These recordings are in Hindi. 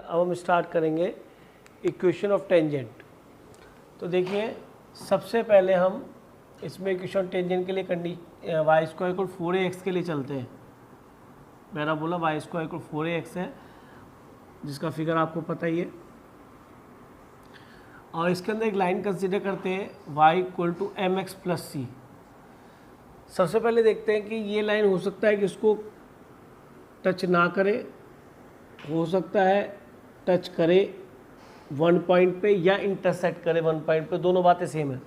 अब हम स्टार्ट करेंगे इक्वेशन ऑफ टेंजेंट। तो देखिए सबसे पहले हम इसमें इक्वेशन टेंजेंट के लिए वाई स्क्वायर इक्वल 4ax के लिए चलते हैं। मैंने बोला वाई स्क्वायर इक्वल 4ax है, जिसका फिगर आपको पता ही है। और इसके अंदर एक लाइन कंसीडर करते हैं y equal to M X plus C. सबसे पहले देखते हैं कि ये लाइन हो सकता है कि इसको टच ना करे, हो सकता है टच करे वन पॉइंट पे या इंटरसेक्ट करे वन पॉइंट पे, दोनों बातें सेम है।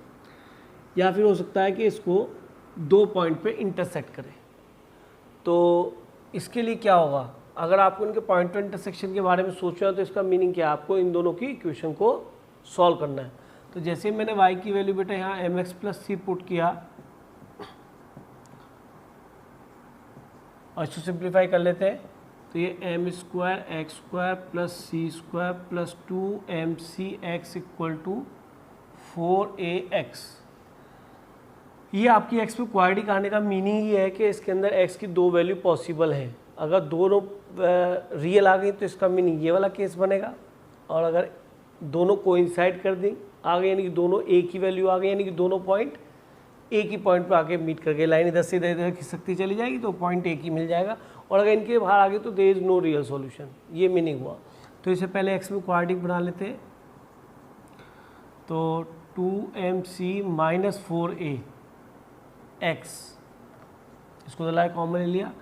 या फिर हो सकता है कि इसको 2 पॉइंट पे इंटरसेक्ट करे। तो इसके लिए क्या होगा, अगर आपको इनके पॉइंट टू इंटरसेक्शन के बारे में सोचना है तो इसका मीनिंग क्या है, आपको इन दोनों की इक्वेशन को सॉल्व करना है। तो जैसे मैंने y की वैल्यू बेटा यहाँ M X plus C put किया और इसको सिंप्लीफाई कर लेते हैं, तो ये M square X square plus C square plus 2mc(x) equal to 4ax। ये आपकी x पे क्वाड्रेटिक आने का मीनिंग ही है कि इसके अंदर x की 2 वैल्यू पॉसिबल है। अगर दोनों रियल आ गई तो इसका मीनिंग ये वाला केस बनेगा, और अगर दोनों कोइंसाइड कर दें आ गए यानी कि दोनों एक ही वैल्यू आ गई, यानी कि दोनों पॉइंट एक ही पॉइंट पे आके मीट करके लाइन इधर से इधर खिसकती चली जाएगी तो पॉइंट एक ही मिल जाएगा। और अगर इनके बाहर आ गए तो there is no real solution, ये मीनिंग हुआ। तो इसे पहले x में क्वाड्रेटिक बना लेते हैं। तो 2mc माइनस 4ax, इसको दलाए कॉमन ले लिया,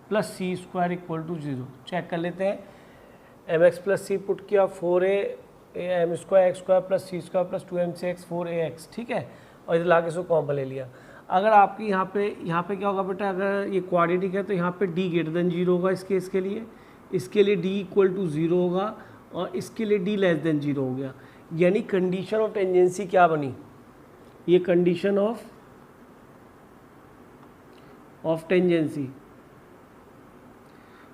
plus C square equal to 0। Check कर लेते हैं, M X plus C put किया 4a M square X square plus C square plus 2mc(x) 4ax, ठीक है। और इधर लाके इसको कॉमन ले लिया। अगर आपकी यहाँ पे क्या होगा बेटा, अगर ये क्वाड्रेटिक है तो यहाँ पे d ग्रेटर देन 0 होगा इस केस के लिए, इसके लिए d इक्वल टू 0 होगा और इसके लिए d लेस देन 0 हो गया। यानी कंडीशन ऑफ टेंजेंसी क्या बनी, ये कंडीशन ऑफ टेंजेंसी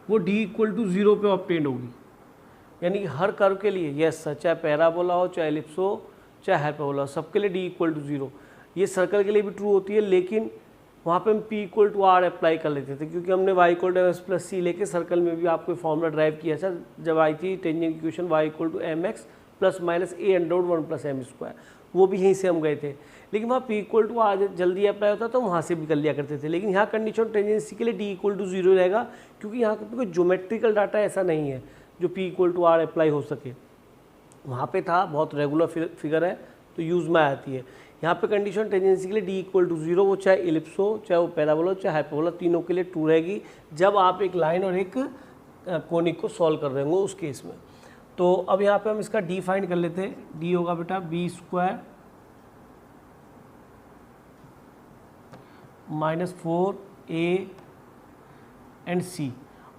वो d इक्वल टू 0 पे ऑब्टेंड होगी। यानी कि हर कर्व के लिए, यस सर, चाहे पैराबोला हो चाहे एलिप्स हो चाहे हाइपरबोला हो, सबके लिए d इक्वल टू 0। ये सर्कल के लिए भी ट्रू होती है, लेकिन वहाँ पे हम p equal to r apply कर लेते थे, क्योंकि हमने y equal to M X plus C लेके सर्कल में भी आपको फॉर्मूला ड्राइव किया था जब आई थी tangent equation y equal to M X plus minus a√1 plus M square, वो भी यहीं से हम गए थे। लेकिन वहाँ p इक्वल टू r जल्दी अप्लाई होता तो वहाँ से भी कर लिया करते थे। लेकिन यहाँ कंडीशन टेंजेंसी के लिए d इक्वल टू 0 रहेगा, क्योंकि यहाँ पे कोई ज्योमेट्रिकल डाटा ऐसा नहीं है जो p equal to r apply हो सके। वहाँ पे था, बहुत रेगुलर फिगर है तो यूज़ में आती है। यहाँ पे कंडीशन टेंजेंसी के लिए d इक्वल टू 0, वो चाहे इलिप्स हो चाहे वो पैराबोला हो चाहे हाइपरबोला, तीनों के लिए ट्रू रहेगी जब आप एक लाइन और एक कोनिक को सॉल्व कर रहे होंगे उस केस में। तो अब यहाँ पे हम इसका d फाइंड कर लेते हैं। d होगा बेटा b square minus 4a and c,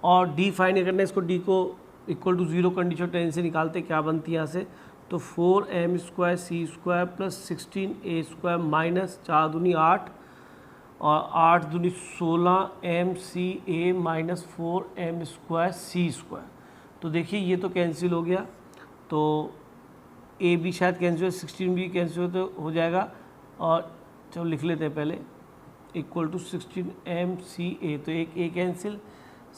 और d फाइंड करना है इसको, d को इक्वल टू 0 कंडीशन टेंजेंसी निकालते क्या बनती है यहाँ से, तो 4m square C square plus 16a square minus 4 दूनी 8 और 8 दूनी 16mca minus 4m square C square. तो देखिए ये तो कैंसिल हो गया, तो a भी शायद कैंसिल हो, 16 भी कैंसिल हो जाएगा, और चलो लिख लेते हैं पहले, इक्वल टू 16mca, तो एक a कैंसिल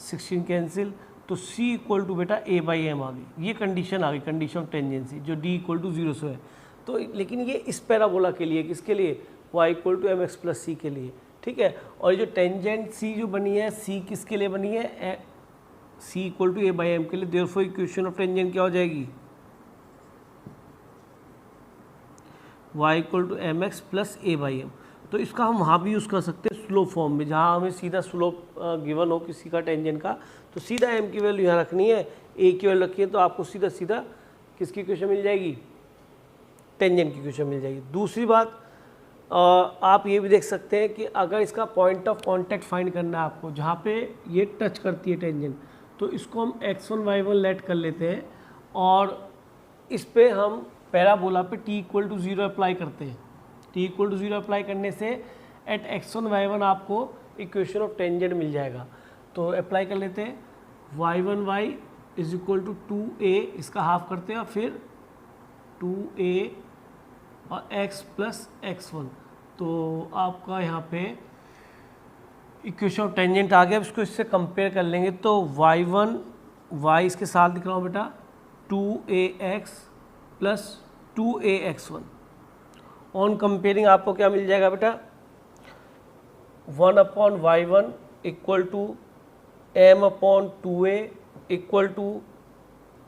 16 कैंसिल, तो c इक्वल टू बेटा a/m आ गई। ये कंडीशन आ गई, कंडीशन ऑफ टेंजेंसी, जो d इक्वल टू 0 से है। तो लेकिन ये इस पैराबोला के लिए, किसके लिए, y equal to M X plus C के लिए, ठीक है। और ये जो टेंजेंट c जो बनी है, c किसके लिए बनी है, c इक्वल टू a/m के लिए। देयरफॉर इक्वेशन ऑफ टेंजेंट क्या हो जाएगी, y equal to M X plus a/m। तो इसका हम वहाँ भी यूज़ कर सकते हैं स्लोप फॉर्म में, जहाँ हमें सीधा स्लोप गिवन हो किसी का टेंजेंट का, तो सीधा m की वैल्यू यहाँ रखनी है, a की वैल्यू रखी है, तो आपको सीधा सीधा किसकी इक्वेशन मिल जाएगी, टेंजेंट की इक्वेशन मिल जाएगी। दूसरी बात आप ये भी देख सकते हैं कि अगर इसका पॉइंट ऑफ कांटेक्ट फाइंड करना है आपको, जहाँ पे ये टच करती है टेंजेंट, तो इसको हम x1 y1 लेट कर लेते हैं और इस पे हम पैराबोला पे t इक्वल टू 0 अप्लाई करते हैं। t इक्वल टू 0 अप्लाई करने से एट x1 y1 आपको इक्वेशन ऑफ टेंजेंट मिल जाएगा। तो अप्लाई कर लेते हैं, y1y is equal to 2a, इसका हाफ करते हैं और फिर 2a और x प्लस x1, तो आपका यहाँ पे इक्वेशन ऑफ टेंजेंट आ गया। अब इसको इससे कंपेयर कर लेंगे, तो y1 y इसके साथ दिख रहा हूँ बेटा, 2ax plus 2ax1। On comparing आपको क्या मिल जाएगा बेटा, 1/y1 equal to m/2a equal to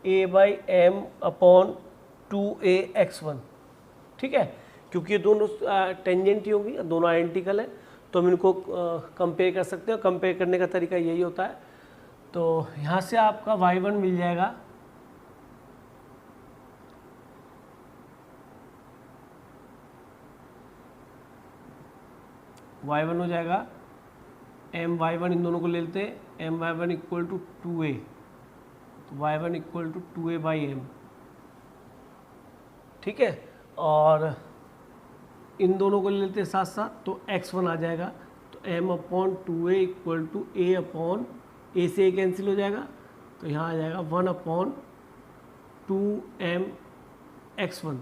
a/m/2ax1। ठीक है, क्योंकि ये दोनों टेंजेंट ही होंगी, दोनों आइडेंटिकल है, तो हम इनको कंपेयर कर सकते हैं। कंपेयर करने का तरीका यही होता है। तो यहाँ से आपका y1 मिल जाएगा y1 हो जाएगा my1, इन दोनों को ले लेते हैं, my1 इक्वल टू 2a, तो y1 इक्वल टू 2a/m। ठीक है, और इन दोनों को ले लेते हैं साथ साथ, तो x1 आ जाएगा, तो m/2a इक्वल टू a से a कैंसिल हो जाएगा, तो यहाँ आ जाएगा 1/2mx1,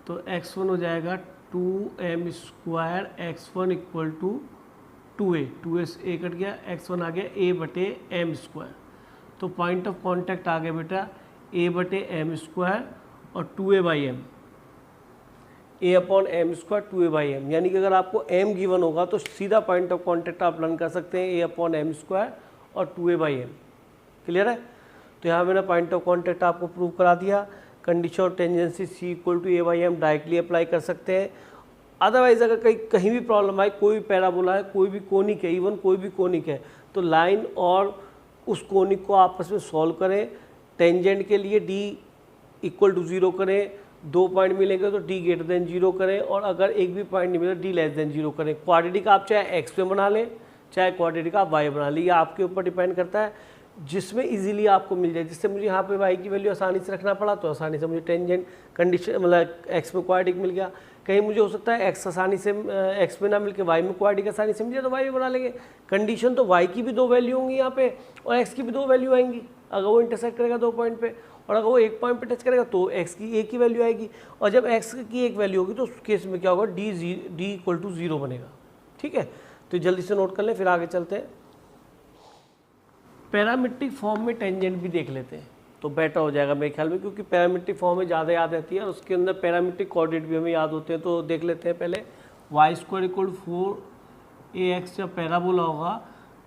तो x1 हो जाएगा 2m² x1 equal to 2a से a कट गया, x1 आ गया a/m²। तो पॉइंट ऑफ कांटेक्ट आ गया बेटा a/m² और 2a/m, a/m², 2a/m। यानी कि अगर आपको m गिवन होगा तो सीधा पॉइंट ऑफ कांटेक्ट आप लर्न कर सकते हैं a/m² और 2a/m। क्लियर है? तो यहाँ मैंने पॉइंट ऑफ कांटेक्ट आपको प्रूव करा दिया। Condition of tangency c equal to a/m directly apply कर सकते हैं। अदरवाइज अगर कहीं भी प्रॉब्लम आए, कोई भी पैराबोला है, कोई भी कोनिक है, इवन कोई भी कोनिक है, तो लाइन और उस कोनिक को आपस में सॉल्व करें। टेंजेंट के लिए d इक्वल टू 0 करें, 2 पॉइंट मिलेंगे तो d ग्रेटर देन 0 करें, और अगर एक भी पॉइंट नहीं मिले d लेस देन 0 करें। क्वाड्रेटिक आप चाहे x में बना लें, चाहे क्वाड्रेटिक आप y बना लें, ये आपके ऊपर डिपेंड करता है, जिसमें इजीली आपको मिल जाए। जिससे मुझे यहाँ पे y की वैल्यू आसानी से रखना पड़ा, तो आसानी से मुझे टेंजेंट कंडीशन मतलब x में क्वाड्रेटिक मिल गया। कहीं मुझे हो सकता है x आसानी से x में ना मिल के y में क्वाड्रेटिक आसानी से मिल जाए, तो y में बना लेंगे। कंडीशन तो y की भी 2 वैल्यू होंगी यहाँ पे, और x की भी 2 वैल्यू आएंगी। अगर वो इंटरसेक्ट करेगा 2 पॉइंट पे, और अगर वो 1 पॉइंट पे टच करेगा तो x की एक ही वैल्यू आएगी, और जब x की एक वैल्यू होगी तो उस केस में क्या होगा, d इक्वल टू 0 बनेगा। ठीक है, तो जल्दी से नोट कर लें, फिर आगे चलते हैं। पैरामीट्रिक फॉर्म में टेंजेंट भी देख लेते हैं तो बेटर हो जाएगा मेरे ख्याल में, क्योंकि पैरामीट्रिक फॉर्म में ज़्यादा याद रहती है और उसके अंदर पैरामीट्रिक कोऑर्डिनेट भी हमें याद होते हैं। तो देख लेते हैं पहले, y² इक्वल 4ax जब पैराबोला होगा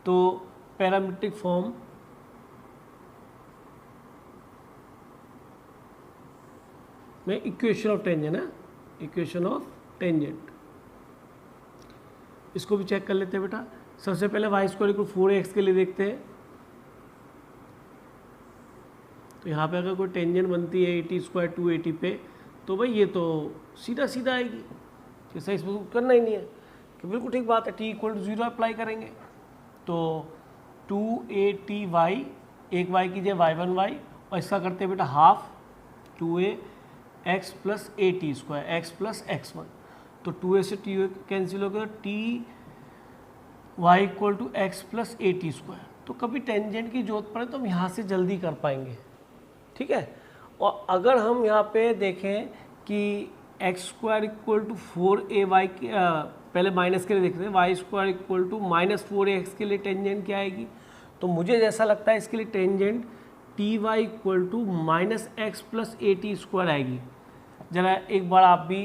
तो पैरामीट्रिक फॉर्म में इक्वेशन ऑफ टेंजेंट है, इक्वेशन ऑफ टेंजेंट, इसको भी चेक कर लेते हैं बेटा। सबसे पहले y² इक्वल 4ax के लिए देखते हैं। तो यहाँ पे अगर कोई टेंजेंट बनती है 80² 280 पे, तो भाई ये तो सीधा सीधा आएगी, जैसा इसमें कुछ करना ही नहीं है, कि बिल्कुल ठीक बात है, t इक्वल टू 0 अप्लाई करेंगे। तो 2a/y, एक y कीजिए y1y, और इसका करते हैं बेटा half 2ax plus a/t² x plus x1, तो 2a से t कैंसिल हो गया, t y equal to x plus a/t²। तो कभी टेंजेंट की जरूरत पड़े तो हम यहाँ से जल्दी कर पाएंगे। ठीक है, और अगर हम यहाँ पे देखें कि x² इक्वल टू 4ay, पहले माइनस के लिए देखते हैं, y² इक्वल टू -4ax के लिए टेंजेंट क्या आएगी, तो मुझे जैसा लगता है इसके लिए tangent ty equal to -x plus a/t² आएगी। जरा एक बार आप भी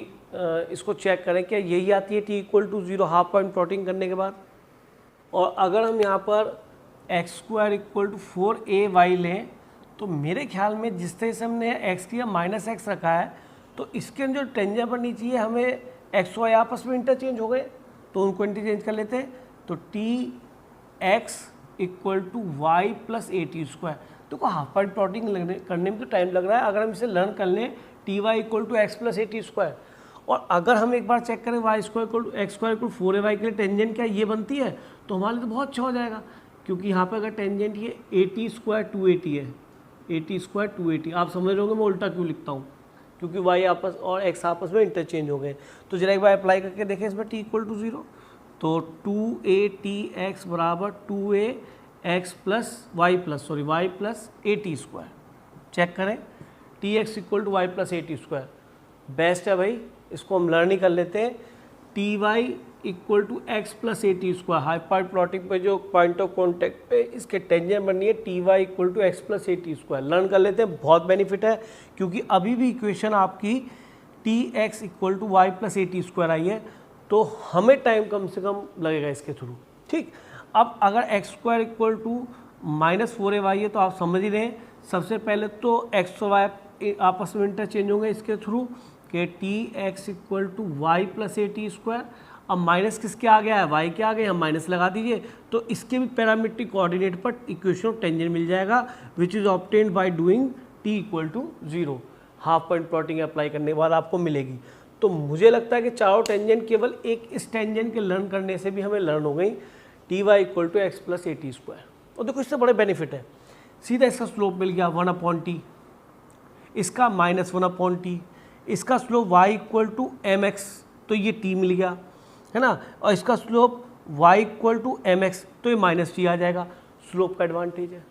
इसको चेक करें, क्या यही आती है t equal to 0 half point plotting करने के बाद। और अगर हम यहाँ पर x² इक्वल टू 4ay लें, तो मेरे ख्याल में जिस तरह से हमने x की -x रखा है, तो इसके अंदर जो टेंजेंट बननी चाहिए, हमें x y आपस में इंटरचेंज हो गए, तो उनको इंटरचेंज कर लेते हैं। तो tx equal to y plus a/t²। देखो हाफ पॉइंट प्लॉटिंग करने में तो टाइम लग रहा है, अगर हम इसे लर्न कर लें ty equal to x plus a/t², और अगर हम एक बार चेक करें y² equal to x² equal 4ay के लिए टेंजेंट क्या ये बनती है, तो हमारे लिए तो बहुत अच्छा हो जाएगा, क्योंकि यहाँ पे अगर टेंजेंट ये a/t² 280 है, a/t² 280, आप समझ रहे होंगे मैं उल्टा क्यों लिखता हूँ, क्योंकि y आपस और x आपस में इंटरचेंज हो गए। तो जरा एक बार अप्लाई करके देखें इसमें t इक्वल टू 0, तो 2a/tx बराबर 2ax plus y plus a/t²। Check करें, tx equal to y plus a/t², best है भाई, इसको हम लर्न ही कर लेते हैं। ty equal to x plus A T square, hyper plotting पे जो पॉइंट ऑफ कॉन्टैक्ट पे इसके टेंजेंट बननी है T Y equal to x plus A T square. Learn कर लेते हैं, बहुत बेनिफिट है क्योंकि अभी भी इक्वेशन आपकी T X equal to Y plus A T square आई है, तो हमें टाइम कम से कम लगेगा इसके थ्रू। ठीक, अब अगर X square equal to minus 4ay है तो आप समझ ही रहे हैं, सबसे पहले तो एक्स और वाई आपस में इंटरचेंज होंगे इसके थ्रू कि T X equal to Y plus A T square. अब माइनस किसके आ गया है, वाई के आ गए, हम माइनस लगा दीजिए तो इसके भी पैरामीट्रिक कोऑर्डिनेट पर इक्वेशन ऑफ टेंजेंट मिल जाएगा which is obtained by doing T equal to 0। Half point plotting apply करने के बाद आपको मिलेगी। तो मुझे लगता है कि चारों टेंजेंट केवल एक इस टेंजेंट के लर्न करने से भी हमें लर्न हो गई, T Y equal to x plus A T square. और देखो इससे बड़े बेनिफिट है, सीधा इसका स्लोप मिल गया 1/t, इसका -1/t, इसका slope y equal to M X तो ये t मिल गया है ना, और इसका slope y equal to M X तो ये -t आ जाएगा। स्लोप का एडवांटेज है,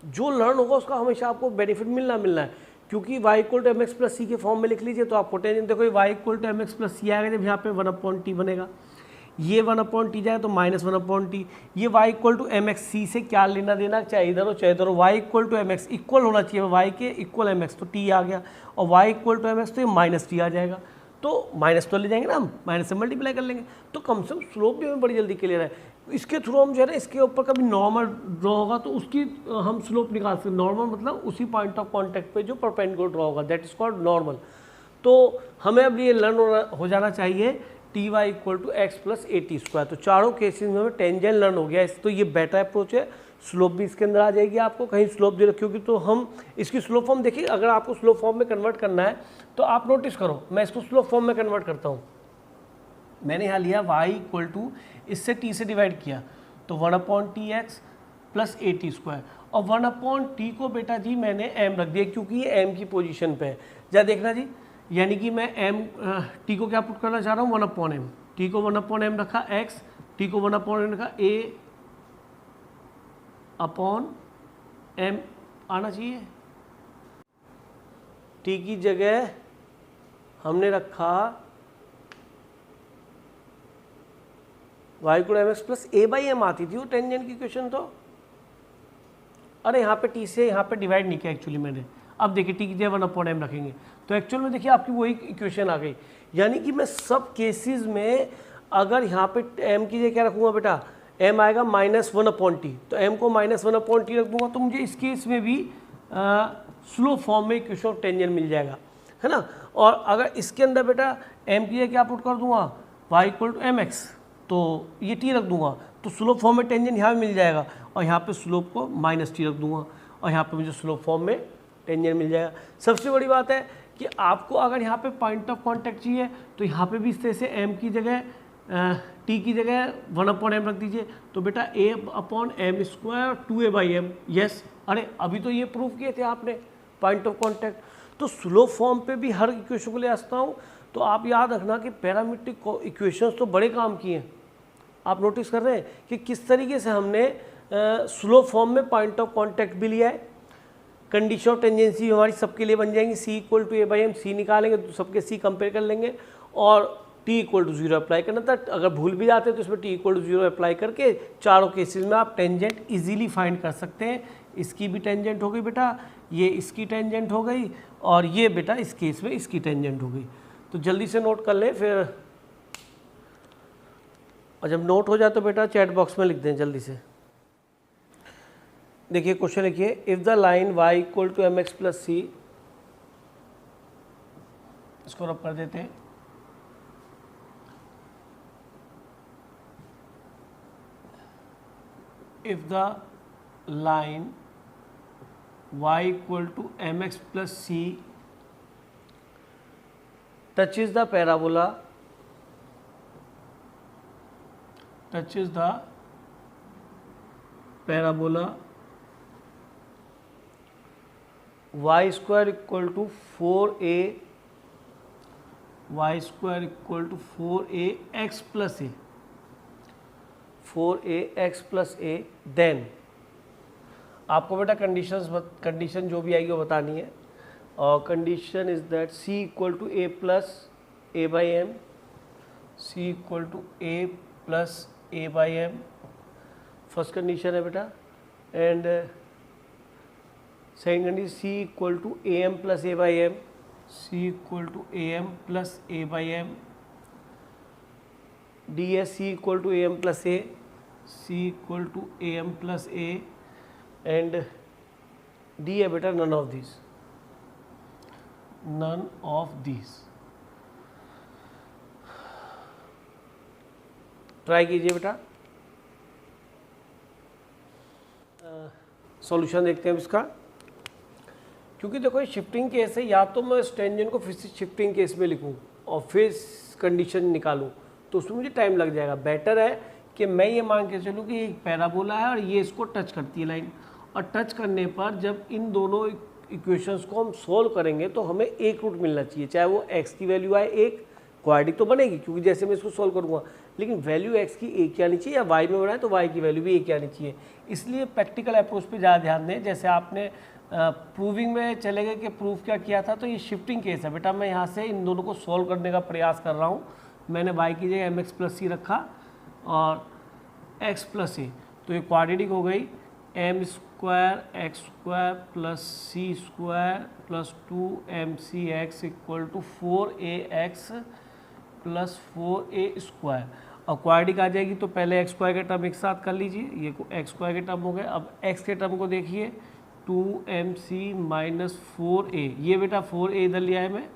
जो लर्न होगा उसका हमेशा आपको बेनिफिट मिलना है, क्योंकि y equal to M X plus C के फॉर्म में लिख लीजिए तो आपको टेंजेंट देखो y equal to M X plus C आएगा, जब यहाँ पे 1/t बनेगा, ये 1/t जाए तो -1/t, ये y equal to M X C से क्या लेना देना, चाहे इधर हो चाहे इधर हो, y equal to M X equal होना चाहिए y के इक्वल एम एक्स तो t आ गया, और y equal to M X तो ये -t आ जाएगा, तो माइनस तो ले जाएंगे ना हम, माइनस से मल्टीप्लाई कर लेंगे, तो कम से कम स्लोप भी हमें बड़ी जल्दी क्लियर है। इसके थ्रू हम जो है ना इसके ऊपर कभी नॉर्मल ड्रॉ होगा तो उसकी हम स्लोप निकाल सकते हैं। नॉर्मल मतलब उसी पॉइंट ऑफ कॉन्टैक्ट पे जो परपेंडिकुलर ड्रॉ होगा, दैट इज कॉल्ड नॉर्मल। तो हमें अब ये लर्न हो जाना चाहिए T Y equal to x plus A T square. तो चारों केसेस में हमें टेंजेंट लर्न हो गया, इस तो ये बेटर अप्रोच है। स्लोप भी इसके अंदर आ जाएगी, आपको कहीं स्लोप दे रखी तो हम इसकी स्लोप फॉर्म देखिए, अगर आपको स्लोप फॉर्म में कन्वर्ट करना है तो आप नोटिस करो, मैं इसको स्लोप फॉर्म में कन्वर्ट करता हूँ। मैंने यहाँ लिया y इक्वल टू इससे t से डिवाइड किया तो 1/tx plus A T square, और 1/t को बेटा जी मैंने m रख दिया क्योंकि ये m की पोजीशन पे है। जरा देखना जी, यानी कि मैं t को क्या पुट करना चाह रहा हूँ 1/m, t को 1/m रखा x, t को 1/m रखा a/m आना चाहिए। t की जगह हमने रखा y equal M X plus a/m आती थी वो टेंजेंट की इक्वेशन तो, अरे यहाँ पे t से यहाँ पे डिवाइड नहीं किया एक्चुअली मैंने। अब देखिए t की जगह 1/m रखेंगे तो एक्चुअल में देखिए आपकी वही इक्वेशन आ गई, यानी कि मैं सब केसेस में अगर यहाँ पे m की जगह क्या रखूँगा बेटा, m आएगा -1/t, तो m को -1/t रख दूंगा तो मुझे इस केस में भी स्लो फॉर्म में इक्वेशन ऑफ टेंजेंट मिल जाएगा, है ना। और अगर इसके अंदर बेटा m की जगह क्या पुट कर दूंगा y equal to M X, तो ये t रख दूंगा तो स्लोप फॉर्म में टेंजेंट यहाँ मिल जाएगा, और यहाँ पे स्लोप को -t रख दूंगा और यहाँ पे मुझे स्लोप फॉर्म में टेंजेंट मिल जाएगा। सबसे बड़ी बात है कि आपको अगर यहाँ पे पॉइंट ऑफ कांटेक्ट चाहिए तो यहाँ पे भी इस तरह से m की जगह t की जगह 1/m रख दीजिए, तो बेटा a/m स्क्वायर 2a/m। यस, अरे अभी तो ये प्रूव किए थे आपने पॉइंट ऑफ कांटेक्ट। तो स्लोप फॉर्म पे भी हर इक्वेशन को ले आता हूँ, तो आप याद रखना कि पैरामीट्रिक इक्वेशंस तो बड़े काम किए हैं। आप नोटिस कर रहे हैं कि किस तरीके से हमने स्लो फॉर्म में पॉइंट ऑफ कांटेक्ट भी लिया है। कंडीशन ऑफ टेंजेंसी हमारी सबके लिए बन जाएंगी, c equal to a/m, c निकालेंगे तो सबके c कंपेयर कर लेंगे और t इक्वल टू 0 अप्लाई करना था। अगर भूल भी जाते हैं तो इसमें t इक्वल टू 0 अप्लाई करके चारों केसेस में आप टेंजेंट इजीली फाइंड कर सकते हैं। इसकी भी टेंजेंट हो गई बेटा, ये इसकी टेंजेंट हो गई, और ये बेटा इस केस में इसकी टेंजेंट हो गई। तो जल्दी से नोट कर लें फिर, और जब नोट हो जाए तो बेटा चैट बॉक्स में लिख दें जल्दी से। देखिए क्वेश्चन लिखिए, if the line y equal to M X plus C, इसको रब कर देते हैं, if the line y equal to M X plus C touches the parabola y square equal to 4a x plus a, 4ax plus a, then आपको बेटा कंडीशन जो भी आएगी वो बतानी है। और condition is that c equal to a plus a/m C equal to A plus A by M, first condition है बेटा। And second condition C equal to A M plus A by M, C equal to A M plus A by M. D है C equal to A M plus A, C equal to A M plus A. And D है बेटा none of this, none of this. Try कीजिए बेटा, सॉल्यूशन देखते हैं इसका। क्योंकि देखो ये शिफ्टिंग केस है, या तो मैं इस टेंजेंट को फिर से शिफ्टिंग केस में लिखूं और फिर कंडीशन निकालूं तो उसमें मुझे टाइम लग जाएगा। बेटर है कि मैं ये मान के चलूँ कि एक पैराबोला है और ये इसको टच करती है लाइन, और टच करने पर जब इन दोनों इक्वेशंस को हम सोल्व करेंगे तो हमें एक रूट मिलना चाहिए, चाहे वो x की वैल्यू आए एक, क्वाड्रेटिक तो बनेगी क्योंकि जैसे मैं इसको सोल्व करूँगा, लेकिन वैल्यू x की एक ही आनी चाहिए, या y में बनाए तो y की वैल्यू भी एक ही आनी चाहिए। इसलिए प्रैक्टिकल अप्रोच पे ज़्यादा ध्यान दें। जैसे आपने प्रूविंग में चले गए कि प्रूफ क्या किया था, तो ये शिफ्टिंग केस है बेटा। मैं यहाँ से इन दोनों को सोल्व करने का प्रयास कर रहा हूँ। मैंने y की जगह mx प्लस सी रखा और x प्लस ए, तो ये क्वाड्रेटिक हो गई M square X square plus C square plus 2mc(x) equal to 4ax plus 4a square. और क्वाड्रेटिक आ जाएगी तो पहले एक्स स्क्वायर के टर्म एक साथ कर लीजिए, ये एक्स स्क्वायर के टर्म हो गए। अब एक्स के टर्म को देखिए 2mc माइनस 4a, ये बेटा 4a इधर लिया है मैं,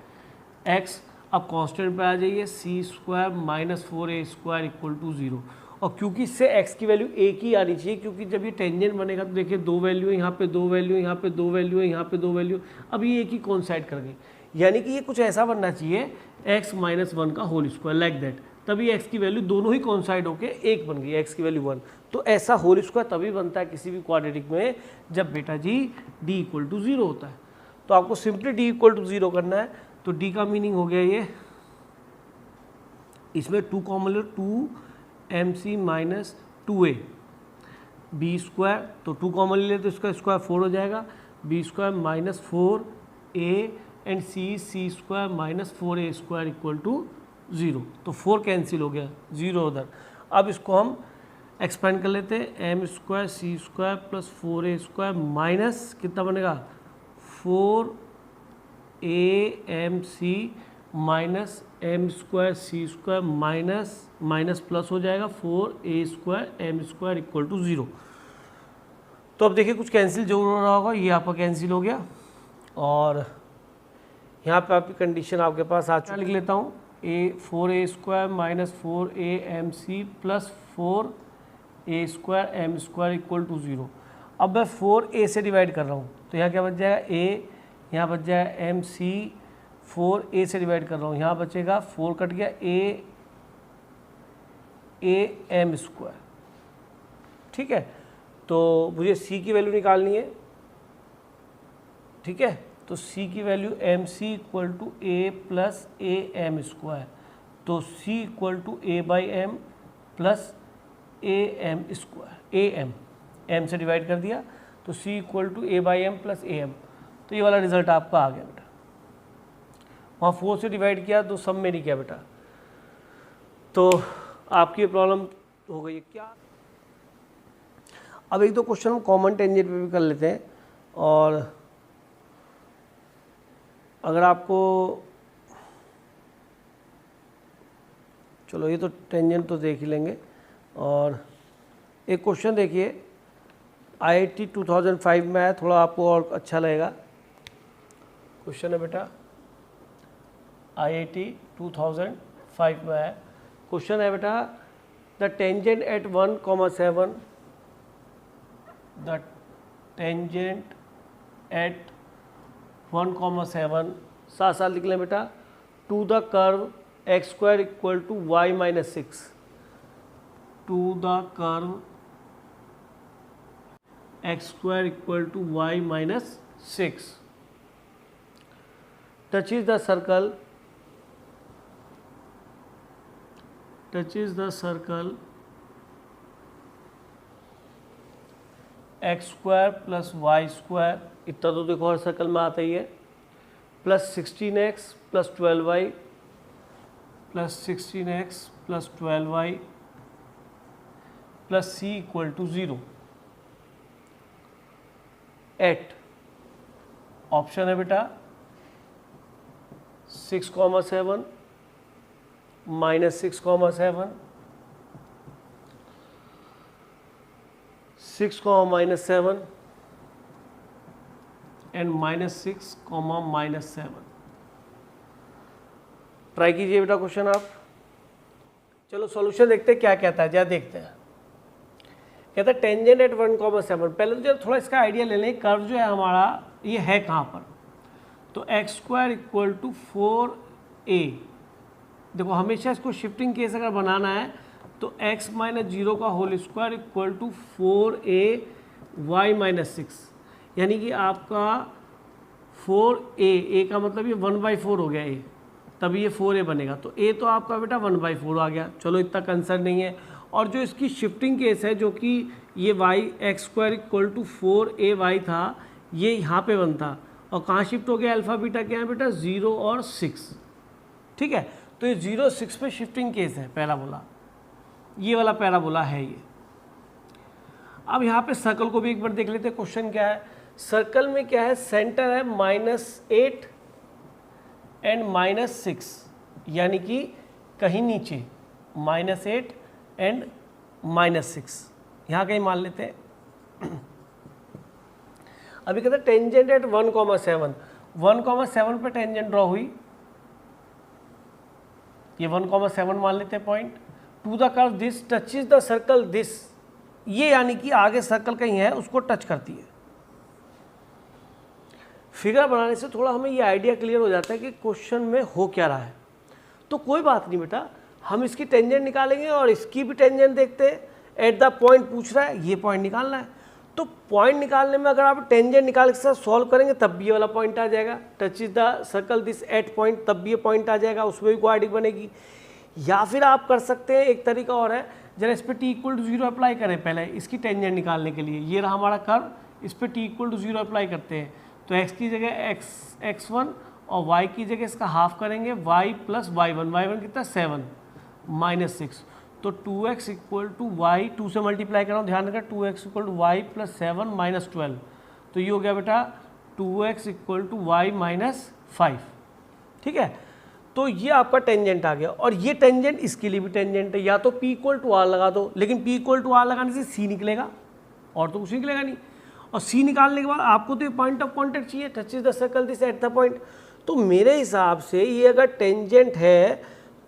एक्स अब कांस्टेंट पे आ जाइए, C square minus 4a square equal to 0। और क्योंकि इससे x की वैल्यू एक ही आनी चाहिए, क्योंकि जब ये टेंजेंट बनेगा तो देखिए दो वैल्यू है, यहाँ पे दो वैल्यू है, यहाँ पे दो वैल्यू है, यहाँ पे दो वैल्यू, अब ये एक ही कोइंसाइड कर गई। यानी कि ये कुछ ऐसा बनना चाहिए x माइनस 1 का होल स्क्वायर लाइक दैट, तभी x की वैल्यू दोनों ही कोइंसाइड होके एक बन गई, x की वैल्यू 1। तो ऐसा होल स्क्वायर तभी बनता है किसी भी क्वाड्रेटिक में जब बेटा जी d इक्वल टू 0 होता है। तो आपको सिंपली d इक्वल टू 0 करना है। तो d का मीनिंग हो गया ये, इसमें 2 कॉमन लो, 2mc minus 2a, B square, तो 2 कॉमन ले तो इसका स्क्वायर 4 हो जाएगा, B square minus 4a and C square minus 4a square equal to 0। तो 4 कैंसिल हो गया, 0 उधर। अब इसको हम एक्सपेंड कर लेते हैं, M square C square plus 4a square minus कितना बनेगा 4amc minus M square C square minus plus हो जाएगा 4a square M square equal to 0। तो अब देखिए कुछ कैंसिल जरूर हो रहा होगा, ये आपका कैंसिल हो गया और यहाँ पे आपकी कंडीशन आपके पास आ चुकी। लिख लेता हूँ 4a square minus 4amc plus 4a square M square equal to 0। अब मैं 4a से डिवाइड कर रहा हूँ तो यहाँ क्या बच जाएगा a, यहाँ बच जाएगा mc, 4a से डिवाइड कर रहा हूँ, यहाँ बचेगा 4 कट गया a m स्क्वायर। ठीक है, तो मुझे c की वैल्यू निकालनी है। ठीक है, तो c की value mc equal to a plus a m square, तो c equal to a by M plus a m square, m से डिवाइड कर दिया तो c equal to a by M plus a m। तो ये वाला रिजल्ट आपका आ गया बेटा। वहाँ 4 से डिवाइड किया तो सब में नहीं किया बेटा, तो आपकी प्रॉब्लम हो गई है क्या। अब एक दो क्वेश्चन हम कॉमन टेंजेंट पे भी कर लेते हैं, और अगर आपको, चलो ये तो टेंजेंट तो देख ही लेंगे। और एक क्वेश्चन देखिए IIT 2005 में आया, थोड़ा आपको और अच्छा लगेगा। क्वेश्चन है बेटा IIT 2005 में आया। क्वेश्चन है बेटा the tangent at 1,7, the tangent at 1,7, साथ साथ लिख लें बेटा, to the curve x square equal to y minus 6, to the curve x square equal to y minus 6 touches the circle x square plus y square, इतना तो देखो हर सर्कल में आता ही है, plus 16x plus 12y plus 16x plus 12y plus c equal to 0 at option है बेटा 6,7 minus 6,7 6, minus 7 and minus 6, minus 7। Try कीजिए बेटा क्वेश्चन आप। चलो सॉल्यूशन देखते हैं क्या कहता है, जरा देखते हैं। कहता है टेंजेंट एट 1,7। पहले तो जब थोड़ा इसका आइडिया ले लें, कर्व जो है हमारा ये है कहाँ पर, तो x square equal to 4a। देखो हमेशा इसको शिफ्टिंग केस अगर बनाना है तो x माइनस 0 का whole square equal to 4a y minus 6, यानी कि आपका 4a का मतलब ये 1/4 हो गया a, तभी ये 4a बनेगा। तो a तो आपका बेटा 1/4 आ गया, चलो इतना कंसर्न नहीं है। और जो इसकी शिफ्टिंग केस है, जो कि ये y X square equal to 4ay था, ये यहाँ पे बनता और कहाँ शिफ्ट हो गया, अल्फ़ा बीटा क्या है बेटा 0 और 6। ठीक है, तो ये 0 6 पे शिफ्टिंग केस है पैराबोला, ये वाला पैराबोला है ये। अब यहाँ पे सर्कल को भी एक बार देख लेते हैं, क्वेश्चन क्या है। सर्कल में क्या है, सेंटर है -8 एंड -6, यानी कि कहीं नीचे -8 एंड -6, यहाँ कहीं मान लेते हैं। अभी कहते हैं टेंजेंट एट 1,7। 1,7 पे टेंजेंट ड्रॉ हुई, ये 1,7 मान लेते हैं point. To the curve this touches the circle this, ये यानी कि आगे सर्कल कहीं है उसको टच करती है। फिगर बनाने से थोड़ा हमें ये आइडिया क्लियर हो जाता है कि क्वेश्चन में हो क्या रहा है। तो कोई बात नहीं बेटा, हम इसकी टेंजेंट निकालेंगे और इसकी भी टेंजेंट देखते हैं। एट द पॉइंट पूछ रहा है, ये पॉइंट निकालना है, तो पॉइंट निकालने में अगर आप टेंजेंट निकाल के साथ सॉल्व करेंगे तब भी ये वाला पॉइंट आ जाएगा। Touch is the circle this eight point, तब भी ये पॉइंट आ जाएगा, उसमें भी क्वाड्रेटिक बनेगी। या फिर आप कर सकते हैं, एक तरीका और है, जरा इस पर t इक्वल टू 0 अप्लाई करें पहले इसकी टेंजेंट निकालने के लिए। ये रहा हमारा कर्व, इस पर t इक्वल टू 0 अप्लाई करते हैं, तो x की जगह x1 और y की जगह इसका हाफ करेंगे, y प्लस y1 कितना 7 माइनस 6, तो 2x इक्वल टू वाई, 2 से मल्टीप्लाई कर रहा हूँ ध्यान रखा, 2x equal to Y plus 7 minus 12, तो ये हो गया बेटा 2x equal to Y minus 5। ठीक है, तो ये आपका टेंजेंट आ गया। और ये टेंजेंट इसके लिए भी टेंजेंट है, या तो p इक्वल टू आर लगा दो, लेकिन p इक्वल टू आर लगाने से c निकलेगा और तो कुछ निकलेगा नहीं। और c निकालने के बाद आपको तो ये पॉइंट ऑफ कॉन्टैक्ट चाहिए, touch is the circle this at the point. तो मेरे हिसाब से ये अगर टेंजेंट है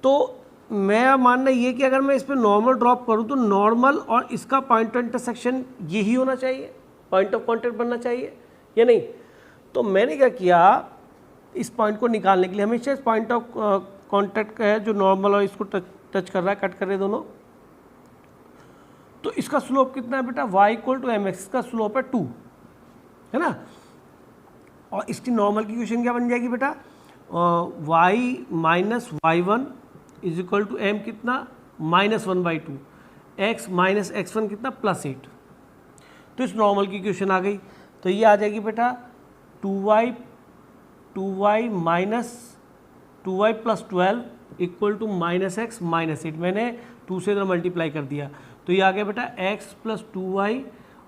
तो मैं मानना ये कि अगर मैं इस पर नॉर्मल ड्रॉप करूँ तो नॉर्मल और इसका पॉइंट ऑफ इंटरसेक्शन यही होना चाहिए, पॉइंट ऑफ कॉन्टैक्ट बनना चाहिए या नहीं। तो मैंने क्या किया, इस पॉइंट को निकालने के लिए हमेशा इस पॉइंट ऑफ कॉन्टैक्ट का है जो नॉर्मल और इसको टच कर रहा है, कट कर रहे दोनों, तो इसका स्लोप कितना है बेटा y इक्वल टू mx, इसका स्लोप है 2, है ना। और इसकी नॉर्मल की इक्वेशन क्या बन जाएगी बेटा, y minus y1 is equal to m कितना -1/2, x माइनस x1 कितना +8। तो इस नॉर्मल की इक्वेशन आ गई, तो ये आ जाएगी बेटा 2y minus 2y plus 12 equal to -x minus 8। मैंने 2 से इधर मल्टीप्लाई कर दिया, तो ये आ गया बेटा x प्लस 2y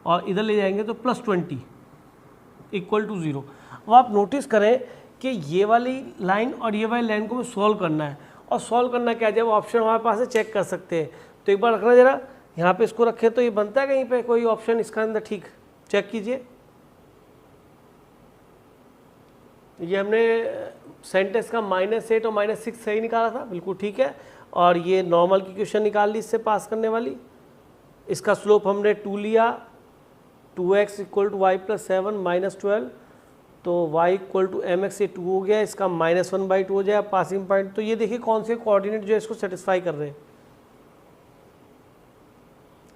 और इधर ले जाएंगे तो +20 इक्वल टू 0। अब आप नोटिस करें कि ये वाली लाइन और ये वाली लाइन को सॉल्व करना है, और सॉल्व करना क्या, जब ऑप्शन हमारे पास है चेक कर सकते हैं। तो एक बार रखना जरा, यहाँ पे इसको रखें तो ये बनता है कहीं पे कोई ऑप्शन इसका अंदर, ठीक चेक कीजिए। ये हमने सेंटेंस का -8 और -6 सही निकाला था, बिल्कुल ठीक है। और ये नॉर्मल की क्वेश्चन निकाल ली इससे पास करने वाली, इसका स्लोप हमने 2 लिया, 2x equal to Y plus 7 minus 12, तो y इक्वल टू mx से 2 हो गया, इसका -1/2 हो जाएगा पासिंग पॉइंट। तो ये देखिए कौन से कोऑर्डिनेट जो है इसको सेटिस्फाई कर रहे हैं।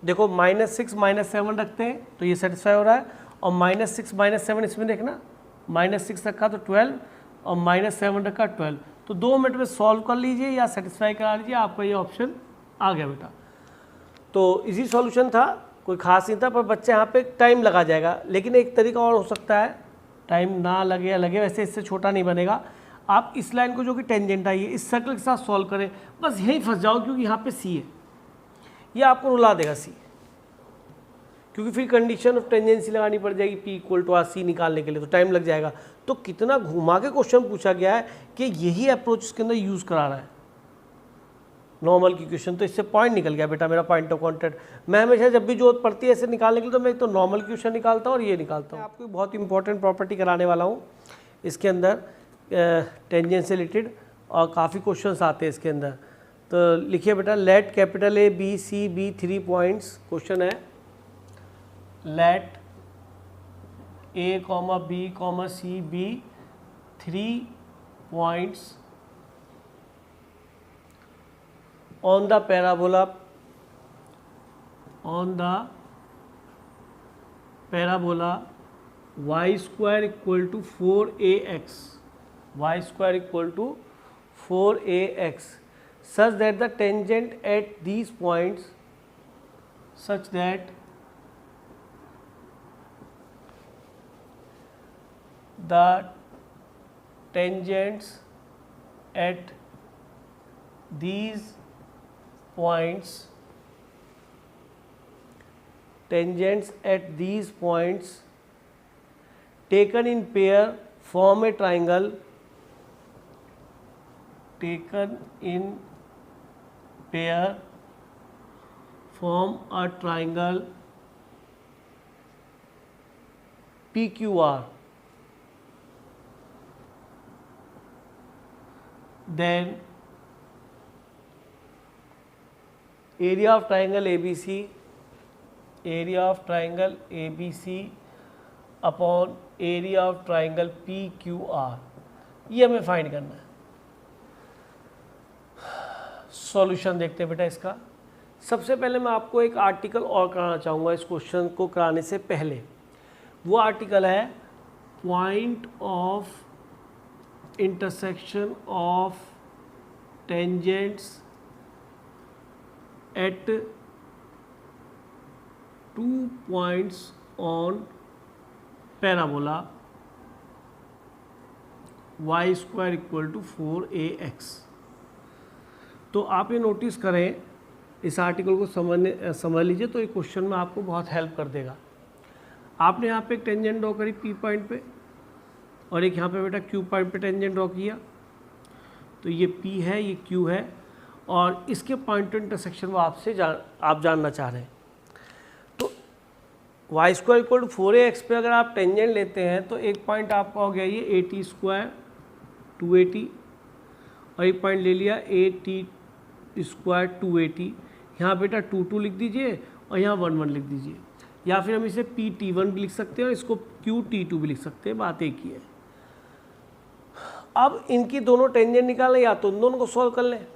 देखो -6 -7 रखते हैं तो ये सेटिस्फाई हो रहा है, और -6 -7 इसमें देखना, -6 रखा तो 12 और -7 रखा 12, तो 2 मिनट में सॉल्व कर लीजिए या सेटिस्फाई करा लीजिए, आपका ये ऑप्शन आ गया बेटा। तो इजी सॉल्यूशन था, कोई खास नहीं था, पर बच्चे यहाँ पे टाइम लगा जाएगा। लेकिन एक तरीका और हो सकता है, टाइम ना लगे या लगे, वैसे इससे छोटा नहीं बनेगा। आप इस लाइन को जो कि टेंजेंट आई है इस सर्कल के साथ सॉल्व करें, बस यहीं फंस जाओ क्योंकि यहाँ पे सी है, ये आपको रुला देगा सी, क्योंकि फिर कंडीशन ऑफ टेंजेंसी लगानी पड़ जाएगी P equal to R C निकालने के लिए, तो टाइम लग जाएगा। तो कितना घुमा के क्वेश्चन पूछा गया है कि यही अप्रोच इसके अंदर यूज़ करा रहा है नॉर्मल की क्वेश्चन। तो इससे पॉइंट निकल गया बेटा मेरा, पॉइंट ऑफ कॉन्टैक्ट। मैं हमेशा जब भी जरूरत पड़ती है ऐसे निकालने के लिए तो मैं एक तो नॉर्मल क्वेश्चन निकालता हूँ और ये निकालता हूँ। आपको बहुत इंपॉर्टेंट प्रॉपर्टी कराने वाला हूँ इसके अंदर टेंजेंट से रिलेटेड, और काफ़ी क्वेश्चन आते हैं इसके अंदर। तो लिखिए बेटा, let capital A B C be 3 points, question है let A comma B comma C be 3 points on the parabola y square equal to 4ax, y square equal to 4ax, such that the tangent at these points, such that the tangents at these points taken in pair form a triangle, PQR. Then area of triangle ABC upon area of triangle PQR, ये हमें फाइंड करना है। सॉल्यूशन देखते हैं बेटा इसका। सबसे पहले मैं आपको एक आर्टिकल और कराना चाहूँगा इस क्वेश्चन को कराने से पहले। वो आर्टिकल है point of intersection of tangents at 2 points on parabola y square equal to 4ax। तो आप ये नोटिस करें, इस आर्टिकल को समझ लीजिए तो ये क्वेश्चन में आपको बहुत हेल्प कर देगा। आपने यहाँ पे एक टेंजेंट ड्रॉ करी P पॉइंट पे और एक यहाँ पे बेटा Q पॉइंट पे टेंजेंट ड्रॉ किया, तो ये P है ये Q है और इसके पॉइंट टू इंटरसेक्शन वो आपसे आप जानना चाह रहे हैं। तो y square equal to 4ax पे अगर आप टेंजेंट लेते हैं तो एक पॉइंट आपका हो गया ये AT स्क्वायर 280 और एक पॉइंट ले लिया AT स्क्वायर 280। यहाँ बेटा 2 लिख दीजिए और यहाँ 1 लिख दीजिए, या फिर हम इसे PT1 भी लिख सकते हैं और इसको QT2 भी लिख सकते हैं, बात एक ही है। अब इनकी दोनों टेंजेंट निकालें, या तो उन दोनों को सॉल्व कर लें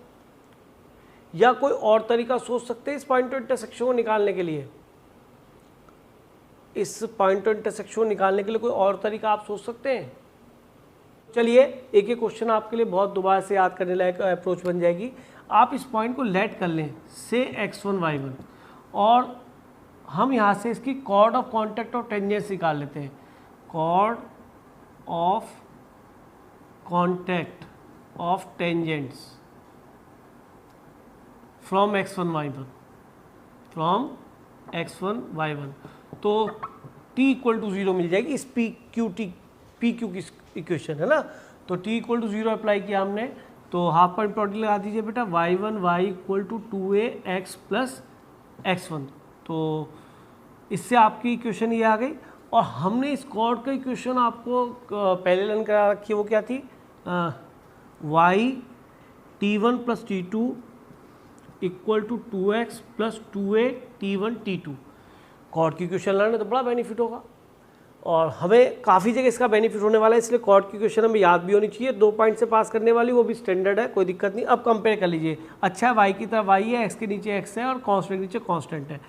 या कोई और तरीका सोच सकते हैं इस पॉइंट टू इंटरसेक्शन को निकालने के लिए। इस पॉइंट टू इंटरसेक्शन को निकालने के लिए कोई और तरीका आप सोच सकते हैं। चलिए एक एक क्वेश्चन आपके लिए बहुत दोबारा से याद करने लायक अप्रोच बन जाएगी। आप इस पॉइंट को लेट कर लें से x1 y1 और हम यहाँ से इसकी chord of contact of tangents निकाल लेते हैं। Chord of contact of tangents from x1 y1, तो t इक्वल टू 0 मिल जाएगी इस PQ की इक्वेशन है ना। तो t इक्वल टू 0 अप्लाई किया हमने, तो हाफ पॉइंट प्रोडक्ट लगा दीजिए बेटा y1 y equal to 2ax plus x1। तो इससे आपकी इक्वेशन ये आ गई। और हमने इस कॉर्ड का इक्वेशन आपको पहले लर्न करा रखी है, वो क्या थी, y t1 plus t2 equal to 2x plus 2a t1 t2। Chord की इक्वेशन लर्न है तो बड़ा बेनिफिट होगा और हमें काफ़ी जगह इसका बेनिफिट होने वाला है, इसलिए कॉर्ड की इक्वेशन हमें याद भी होनी चाहिए। 2 पॉइंट से पास करने वाली, वो भी स्टैंडर्ड है, कोई दिक्कत नहीं। अब कंपेयर कर लीजिए। अच्छा है, y की तरफ y है, x के नीचे x है और कॉन्स्टेंट के नीचे कॉन्स्टेंट है।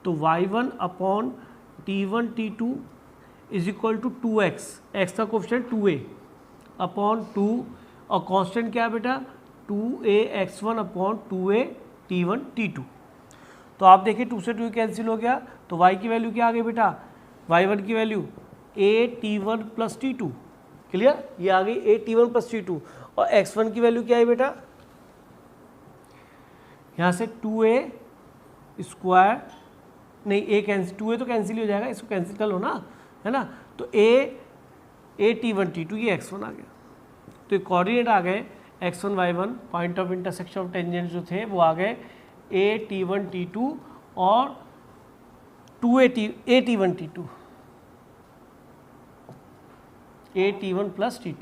तो y1 upon t1 t2 is equal to 2x, x का कोफिशिएंट 2a अपॉन 2 और कांस्टेंट क्या है बेटा 2ax1 upon 2a t1 t2। तो आप देखिए 2 से 2 कैंसिल हो गया, तो y की वैल्यू क्या आ गई बेटा, y1 की value a t1 plus t2 clear, ये आ गई a_t1 + t2 और x1 की वैल्यू क्या है बेटा, यहाँ से 2a² नहीं a कैंसिल, 2a तो कैंसिल हो जाएगा, इसको कैंसिल कर लो ना, है ना, तो a_t1 t2 ये x1 आ गया। तो कोऑर्डिनेट आ गए x1 y1, point of intersection of tangent जो थे वो आ गए a_t1 t2 और 2a_t1 t2 a_t1 + t2।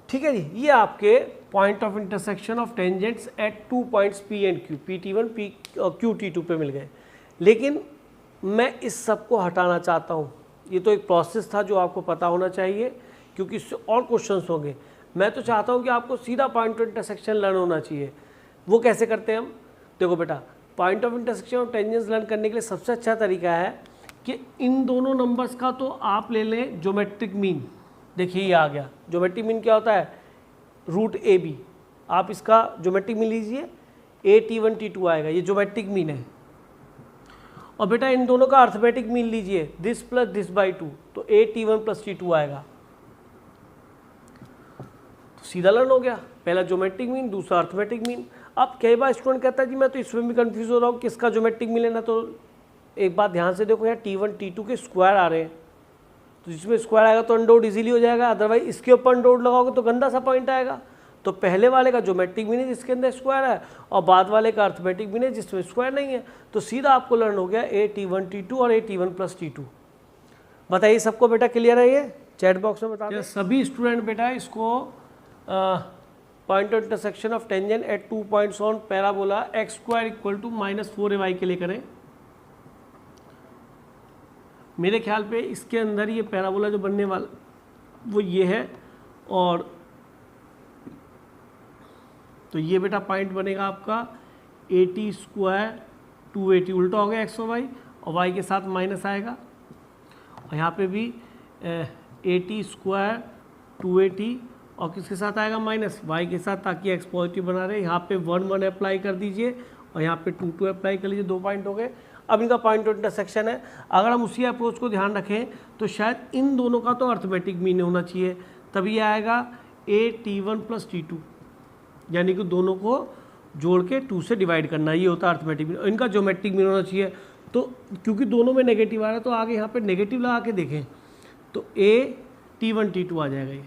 ठीक है जी, ये आपके point of intersection of tangents at 2 points P and Q, PT1 P और QT2 पे मिल गए। लेकिन मैं इस सब को हटाना चाहता हूँ, ये तो एक प्रोसेस था जो आपको पता होना चाहिए क्योंकि इससे और क्वेश्चंस होंगे। मैं तो चाहता हूँ कि आपको सीधा पॉइंट ऑफ इंटरसेक्शन लर्न होना चाहिए। वो कैसे करते हैं हम, देखो बेटा, point of intersection of tangents learn करने के लिए सबसे अच्छा तरीका है कि इन दोनों नंबर्स का तो आप ले लें ज्योमेट्रिक मीन। देखिए ये आ गया, ज्योमेट्रिक मीन क्या होता है, √AB। आप इसका ज्योमेट्रिक मीन लीजिए, a_t1 t2 आएगा, ये ज्योमेट्रिक मीन है। और बेटा इन दोनों का अर्थमेटिक मीन लीजिए, दिस + this/2, तो a_t1 + t2 आएगा। तो सीधा लर्न हो गया, पहला ज्योमेट्रिक मीन, दूसरा अर्थमेटिक मीन। अब कई बार स्टूडेंट कहता है जी मैं तो इसमें भी कंफ्यूज हो रहा हूँ किसका ज्योमेट्रिक मीन लेना, तो एक बात ध्यान से देखो, यहाँ t1 t2 के स्क्वायर आ रहे हैं, तो जिसमें स्क्वायर आएगा तो अंडरवुड इजीली हो जाएगा, अदरवाइज इसके ऊपर अंडरवुड लगाओगे तो गंदा सा पॉइंट आएगा। तो पहले वाले का ज्योमेट्रिक मीन है जिसके अंदर स्क्वायर है, और बाद वाले का अर्थमेटिक मीन है जिसमें स्क्वायर नहीं है। तो सीधा आपको लर्न हो गया a_t1 t2 और a_t1 + t2। बताइए सबको बेटा क्लियर है, ये चैट बॉक्स में बता दें। सभी स्टूडेंट बेटा इसको point of intersection of tangent eight 2 points on parabola x² = -4ay के लिए करें। मेरे ख्याल पे इसके अंदर ये पैराबोला जो बनने वाला वो ये है, और तो ये बेटा पॉइंट बनेगा आपका at² 280, उल्टा हो गया x और y, और y के साथ माइनस आएगा, और यहाँ पे भी at² 280 और किसके साथ आएगा माइनस, y के साथ, ताकि x पॉजिटिव बना रहे। यहाँ पे 1 1 अप्लाई कर दीजिए और यहाँ पे 2 2 अप्लाई कर लीजिए, 2 पॉइंट हो गए। अब इनका पॉइंट ऑफ इंटरसेक्शन है, अगर हम उसी अप्रोच को ध्यान रखें तो शायद इन दोनों का तो अर्थमेटिक मीन होना चाहिए, तभी ये आएगा a_t1 + t2, यानी कि दोनों को जोड़ के 2 से डिवाइड करना, ये होता है अर्थमेटिक मीन। इनका ज्योमेट्रिक मीन होना चाहिए, तो क्योंकि दोनों में नेगेटिव आ रहा है तो आगे यहाँ पे नेगेटिव लगा के देखें तो a_t1 t2 आ जाएगा, ये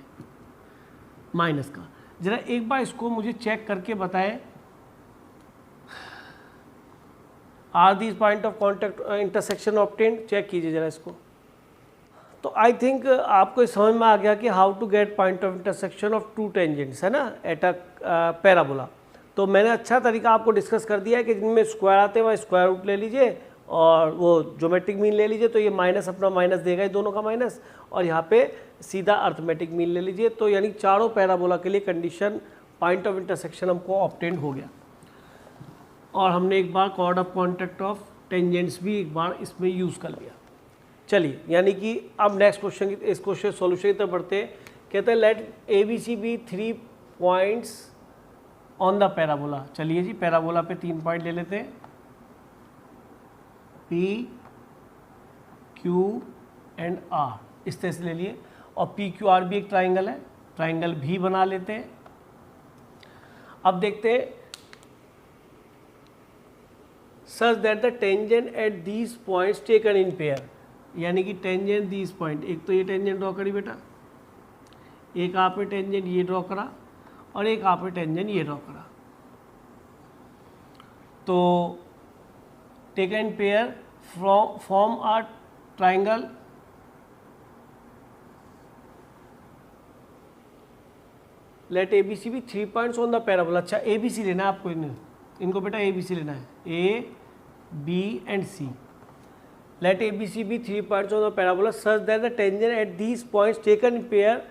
माइनस का। जरा एक बार इसको मुझे चेक करके बताएं, are these point of contact intersection obtained, check कीजिए जरा इसको। तो आई थिंक आपको समझ में आ गया कि how to get point of intersection of 2 tangents, है ना, एट अ पैराबोला। तो मैंने अच्छा तरीका आपको डिस्कस कर दिया है कि जिनमें स्क्वायर आते हैं वहाँ स्क्वायर रूट ले लीजिए और वो ज्योमेट्रिक मीन ले लीजिए, तो ये माइनस अपना माइनस देगा, ये दोनों का माइनस, और यहाँ पे सीधा अर्थमेटिक मीन ले लीजिए। तो यानी चारों पैराबोला के लिए कंडीशन पॉइंट ऑफ इंटरसेक्शन हमको ऑब्टेन्ड हो गया, और हमने एक बार chord of contact of tangents भी एक बार इसमें यूज़ कर लिया। चलिए, यानी कि अब नेक्स्ट क्वेश्चन, इस क्वेश्चन सॉल्यूशन की तरफ बढ़ते हैं। कहते हैं let ABC B 3 points on the parabola. चलिए जी, पैराबोला पे 3 पॉइंट ले लेते हैं, P, Q एंड R, इस तरह से ले लिए, और PQR भी एक ट्राइंगल है, ट्राइंगल भी बना लेते हैं। अब देखते हैं such that the tangent at these points taken in pair, यानी कि टेंजेंट दीज पॉइंट, एक तो ये टेंजेंट ड्रॉ करी बेटा, एक आपने टेंजेंट ये ड्रॉ करा और एक आपने टेंजेंट ये ड्रॉ करा, तो taken in pair form a triangle let ABC be 3 points on the parabola. अच्छा, ABC लेना है आपको, इनको बेटा ABC लेना है, A, B and C। Let ABC be 3 points on the parabola such that the tangent at these points taken in pair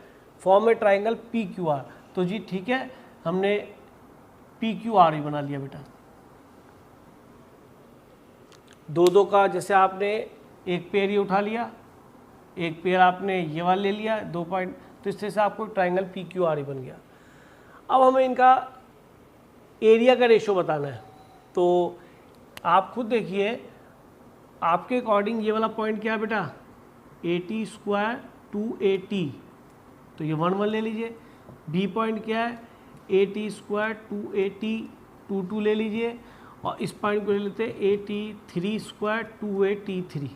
form a triangle PQR। तो जी ठीक है, हमने PQR ही बना लिया बेटा। दो का जैसे आपने एक पेयर ही उठा लिया, एक पेयर आपने ये वाला ले लिया, 2 पॉइंट, तो इस तरह से आपको ट्राइंगल PQR ही बन गया। अब हमें इनका एरिया का रेशो बताना है, तो आप खुद देखिए आपके अकॉर्डिंग ये वाला पॉइंट क्या है बेटा, AT स्क्वायर 2AT, तो ये 1 1 ले लीजिए। बी पॉइंट क्या है, AT स्क्वायर 2AT 2 2 ले लीजिए, और इस पॉइंट को ले लेते हैं AT3 स्क्वायर 2AT3,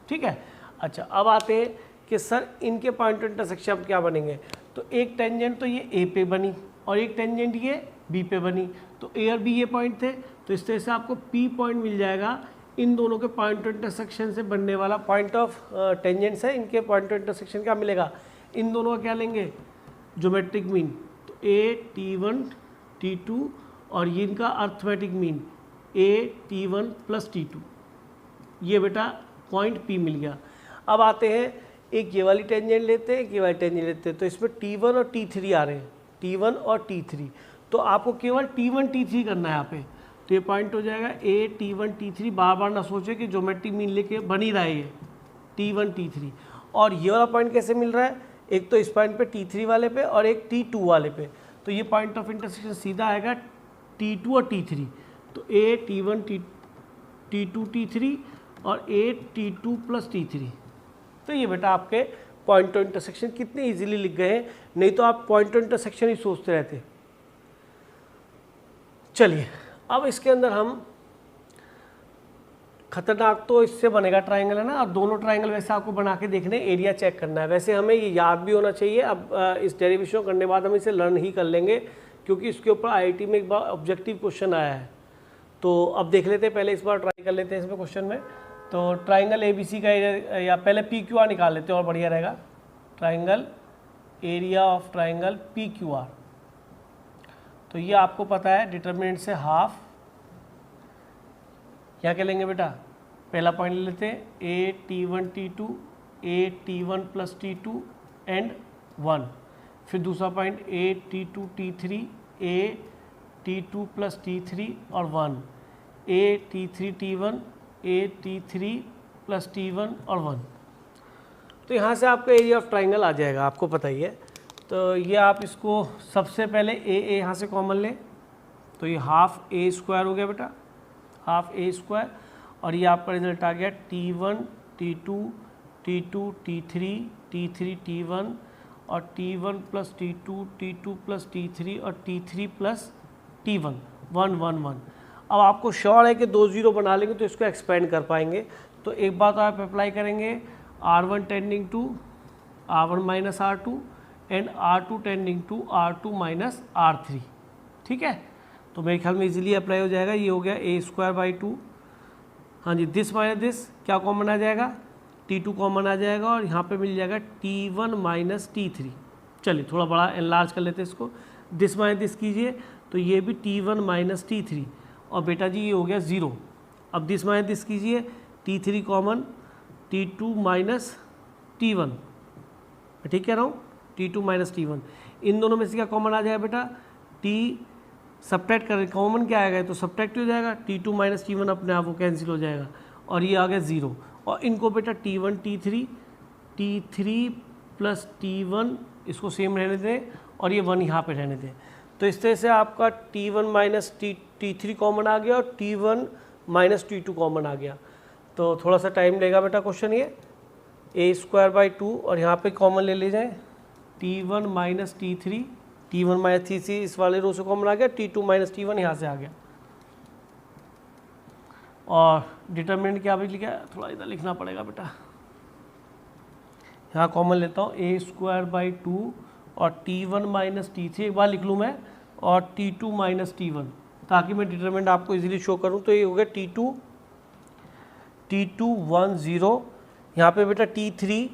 ठीक है। अच्छा, अब आते हैं कि सर इनके पॉइंट ऑफ इंटरसेक्शन अब क्या बनेंगे, तो एक टेंजेंट तो ये A पे बनी और एक टेंजेंट ये B पे बनी, तो A और B ये पॉइंट थे, तो इस तरह से आपको P पॉइंट मिल जाएगा। इन दोनों के पॉइंट ऑफ इंटरसेक्शन से बनने वाला पॉइंट ऑफ टेंजेंट्स है, इनके पॉइंट ऑफ इंटरसेक्शन क्या मिलेगा, इन दोनों का क्या लेंगे, ज्योमेट्रिक मीन, तो AT1 T2 और ये इनका arithmetic mean AT1 plus T2, ये बेटा पॉइंट P मिल गया। अब आते हैं, एक ये वाली टेंजेंट लेते हैं, एक ये वाली टेंजेंट लेते हैं, तो इसमें T1 और T3 आ रहे हैं, T1 और T3, तो आपको केवल T1 T3 करना है यहाँ पे, तो ये पॉइंट हो जाएगा AT1 T3, बार बार ना सोचे कि ज्योमेट्रिक मीन लेके बन ही रहा है ये T1 T3। और ये वाला पॉइंट कैसे मिल रहा है, एक तो इस पॉइंट पे T3 वाले पे और एक T2 वाले पे, तो ये पॉइंट ऑफ इंटरसेक्शन सीधा आएगा T2 और T3, तो AT1 T2 T3 और AT2 प्लस T3, तो ये बेटा आपके पॉइंट ऑफ इंटरसेक्शन कितने इजीली लिख गए हैं, नहीं तो आप पॉइंट ऑफ इंटरसेक्शन ही सोचते रहते। चलिए अब इसके अंदर हम, खतरनाक तो इससे बनेगा ट्राइंगल है ना, और दोनों ट्राइंगल वैसे आपको बना के देखने, एरिया चेक करना है। वैसे हमें ये याद भी होना चाहिए, अब इस डेरिवेशन करने के बाद हम इसे लर्न ही कर लेंगे, क्योंकि इसके ऊपर IIT में एक बार ऑब्जेक्टिव क्वेश्चन आया है। तो अब देख लेते हैं, पहले इस बार ट्राई कर लेते हैं इसमें क्वेश्चन में। तो ट्राइंगल ABC का एरिया, या पहले PQR निकाल लेते हैं और बढ़िया रहेगा। Triangle, area of triangle PQR, तो ये आपको पता है डिटरमिनेंट से हाफ, क्या क्या लेंगे बेटा, पहला पॉइंट ले लेते हैं AT1 T2, AT1 plus T2 and 1, फिर दूसरा point AT2 T3, AT2 plus T3 और 1, AT3 T1, AT3 plus T1 और 1, तो यहाँ से आपका एरिया ऑफ ट्राइंगल आ जाएगा, आपको पता ही है। तो ये आप इसको सबसे पहले A यहाँ से कॉमन लें, तो ये हाफ A स्क्वायर हो गया बेटा, हाफ A स्क्वायर, और ये आपका रिजल्ट आ गया T1 T2 T2 T3 T3 T1 और T1 plus T2 T2 plus T3 और T3 प्लस T1 1 1 1। अब आपको श्योर है कि 2 0 बना लेंगे तो इसको एक्सपेंड कर पाएंगे, तो एक बात आप अप्लाई करेंगे, R1 tending to R1 minus R2 and R2 tending to R2 minus R3, ठीक है। तो मेरे ख्याल में इजीली अप्लाई हो जाएगा। ये हो गया A स्क्वायर बाई 2, हाँ जी, दिस माइनस दिस क्या कॉमन आ जाएगा, T2 कॉमन आ जाएगा, और यहाँ पे मिल जाएगा T1 माइनस T3। चलिए थोड़ा बड़ा एनलार्ज कर लेते हैं इसको, दिस माइनस दिस कीजिए, तो ये भी T1 माइनस T3, और बेटा जी ये हो गया 0। अब दिस माइनस दिस कीजिए, T3 common, T2 minus T1, ठीक कह रहा हूँ, T2 माइनस T1, इन दोनों में से क्या कॉमन आ जाएगा बेटा, T सब्ट्रैक्ट करें, कॉमन क्या आएगा, तो सब्ट्रैक्ट हो जाएगा, T2 माइनस T1 अपने आप वो कैंसिल हो जाएगा, और ये आ गया 0, और इनको बेटा T1 T3 प्लस T1 इसको सेम रहने दें, और ये 1 यहाँ पे रहने दें। तो इस तरह से आपका T1 माइनस T3 कॉमन आ गया और T1 माइनस T2 कॉमन आ गया। तो थोड़ा सा टाइम लेगा बेटा क्वेश्चन ये, A स्क्वायर बाई 2, और यहाँ पे कॉमन ले ली जाए T1 minus T3, T1 minus T3 इस वाले रो से कॉमन आ गया, T2 माइनस T1 यहाँ से आ गया, और डिटरमिनेंट क्या भी लिखा, थोड़ा इधर लिखना पड़ेगा बेटा, यहाँ कॉमन लेता हूँ A स्क्वायर बाई 2 और T1 माइनस T3 एक बार लिख लूँ मैं, और T2 माइनस T1, ताकि मैं डिटरमिनेंट आपको इजीली शो करूँ। तो ये हो गया T2 1 0, यहाँ पे बेटा T3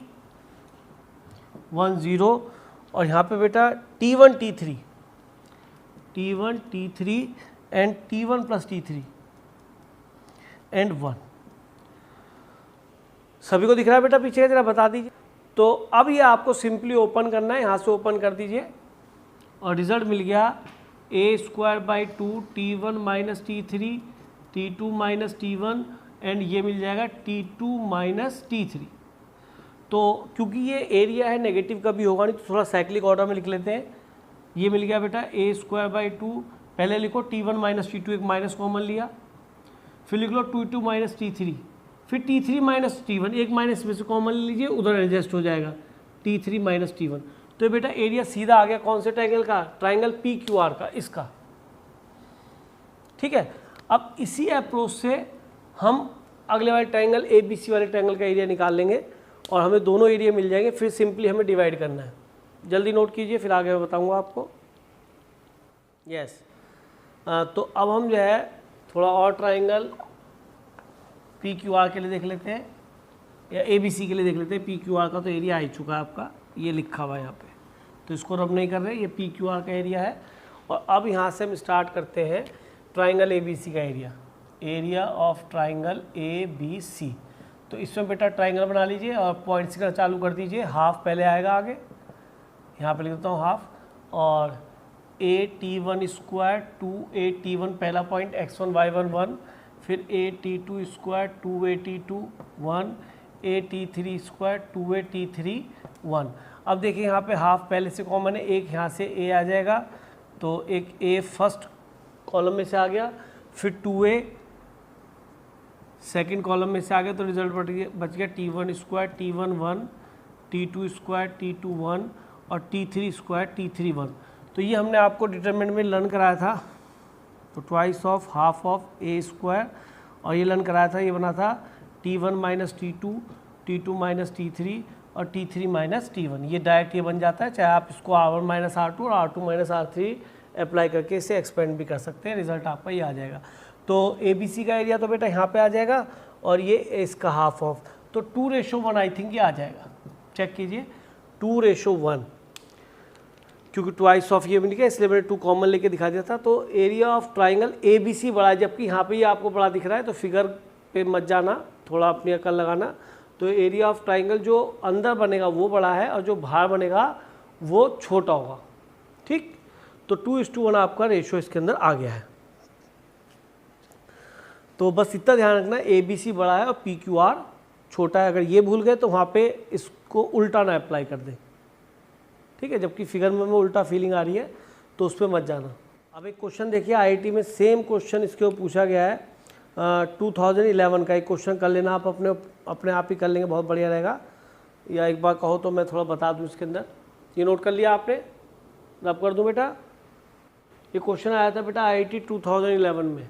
1 0, और यहाँ पे बेटा T1 T3 and T1 plus T3 and 1। सभी को दिख रहा है बेटा पीछे, जरा बता दीजिए। तो अब ये आपको सिंपली ओपन करना है, यहाँ से ओपन कर दीजिए, और रिजल्ट मिल गया A square by 2 T1 minus T3 T2 minus T1 and ये मिल जाएगा T2 माइनस T3। तो क्योंकि ये एरिया है, नेगेटिव कभी होगा नहीं, तो थोड़ा साइक्लिक ऑर्डर में लिख लेते हैं। ये मिल गया बेटा A स्क्वायर बाई 2, पहले लिखो T1 माइनस T2, एक माइनस कॉमन लिया, फिर लिख लो T2 माइनस T3, फिर T3 माइनस T1, एक माइनस में से कॉमन ले लीजिए, उधर एडजस्ट हो जाएगा T3 माइनस T1। तो बेटा एरिया सीधा आ गया कौन से ट्रायंगल का, ट्रायंगल PQR का, इसका। ठीक है, अब इसी अप्रोच से हम अगले वाले ट्रायंगल ABC वाले ट्रायंगल का एरिया निकाल लेंगे और हमें दोनों एरिया मिल जाएंगे। फिर सिंपली हमें डिवाइड करना है, जल्दी नोट कीजिए, फिर आगे मैं बताऊंगा आपको। यस तो अब हम जो है थोड़ा और ट्रायंगल PQR के लिए देख लेते हैं, या ABC के लिए देख लेते हैं। PQR का तो एरिया आ ही चुका है आपका, ये लिखा हुआ है यहाँ पे, तो इसको रब नहीं कर रहे, ये PQR का एरिया है। और अब यहाँ से हम स्टार्ट करते हैं ट्रायंगल ABC का area, area of triangle ABC। तो इसमें बेटा ट्रायंगल बना लीजिए और पॉइंट्स का चालू कर दीजिए। हाफ पहले आएगा आगे, यहाँ पे लिख देता हूँ हाफ, और AT1 स्क्वायर 2AT1 पहला पॉइंट x1 y1 1, फिर AT2 square 2AT2 1, AT3 square 2AT3 1। अब देखिए यहाँ पे हाफ पहले से कॉमन है, एक यहाँ से A आ जाएगा, तो एक A फर्स्ट कॉलम में से आ गया, फिर 2A सेकंड कॉलम में से आ गया, तो रिजल्ट बच गया T1 square T1 1, T2 square T2 1 और T3 स्क्वायर T3 1। तो ये हमने आपको डिटरमिनेंट में लर्न कराया था, तो twice of half of A square, और ये लर्न कराया था, ये बना था T1 minus T2, T2 minus T3 और T3 माइनस T1। ये डायरेक्ट ये बन जाता है, चाहे आप इसको R1 माइनस R2 और R2 माइनस R3 अप्लाई करके इसे एक्सपेंड भी कर सकते हैं, रिजल्ट आपका ये आ जाएगा। तो ABC का एरिया तो बेटा यहाँ पे आ जाएगा, और ये इसका हाफ ऑफ, तो 2:1 आई थिंक ये आ जाएगा। चेक कीजिए 2:1, क्योंकि ट्वाइस ऑफ ये भी लिखा है इसलिए मैंने 2 कॉमन लेके दिखा दिया था। तो एरिया ऑफ ट्राइंगल ABC बड़ा है, जबकि यहाँ पे ये आपको बड़ा दिख रहा है, तो फिगर पे मत जाना, थोड़ा अपनी अकल लगाना। तो एरिया ऑफ ट्राइंगल जो अंदर बनेगा वो बड़ा है और जो बाहर बनेगा वो छोटा होगा। ठीक, तो 2:1 आपका रेशियो इसके अंदर आ गया है। तो बस इतना ध्यान रखना, ABC बड़ा है और PQR छोटा है। अगर ये भूल गए तो वहाँ पे इसको उल्टा ना अप्लाई कर दें, ठीक है, जबकि फिगर में उल्टा फीलिंग आ रही है तो उस पर मत जाना। अब एक क्वेश्चन देखिए, IIT में सेम क्वेश्चन इसके ऊपर पूछा गया है, 2011 का। एक क्वेश्चन कर लेना आप, अपने आप ही कर लेंगे, बहुत बढ़िया रहेगा। या एक बार कहो तो मैं थोड़ा बता दूँ इसके अंदर। ये नोट कर लिया आपने, रब कर दूँ बेटा। ये क्वेश्चन आया था बेटा IIT 2011 में।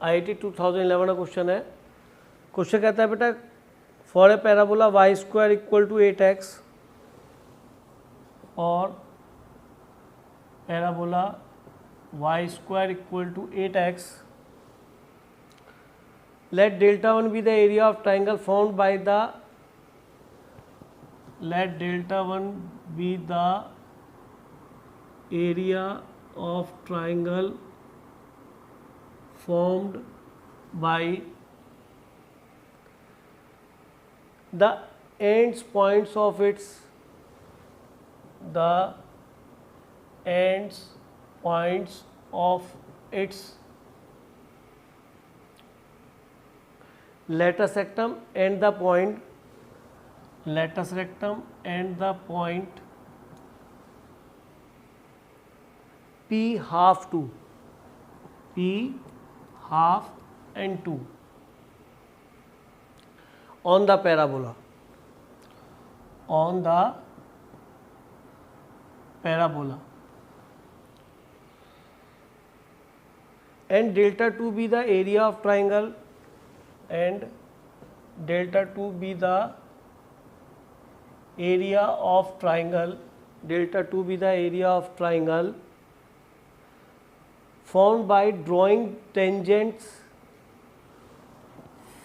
IIT 2011 का क्वेश्चन है। क्वेश्चन कहता है बेटा, for a parabola y square equal to 8x और parabola y square equal to 8x, let delta 1 be the area of triangle formed by the, let delta 1 be the area of triangle formed by the ends points of its, the ends points of its latus rectum and the point, latus rectum and the point P half 2, P half and 2 on the parabola, on the parabola, and delta 2 be the area of triangle, and delta 2 be the area of triangle, delta 2 be the area of triangle formed by drawing tangents,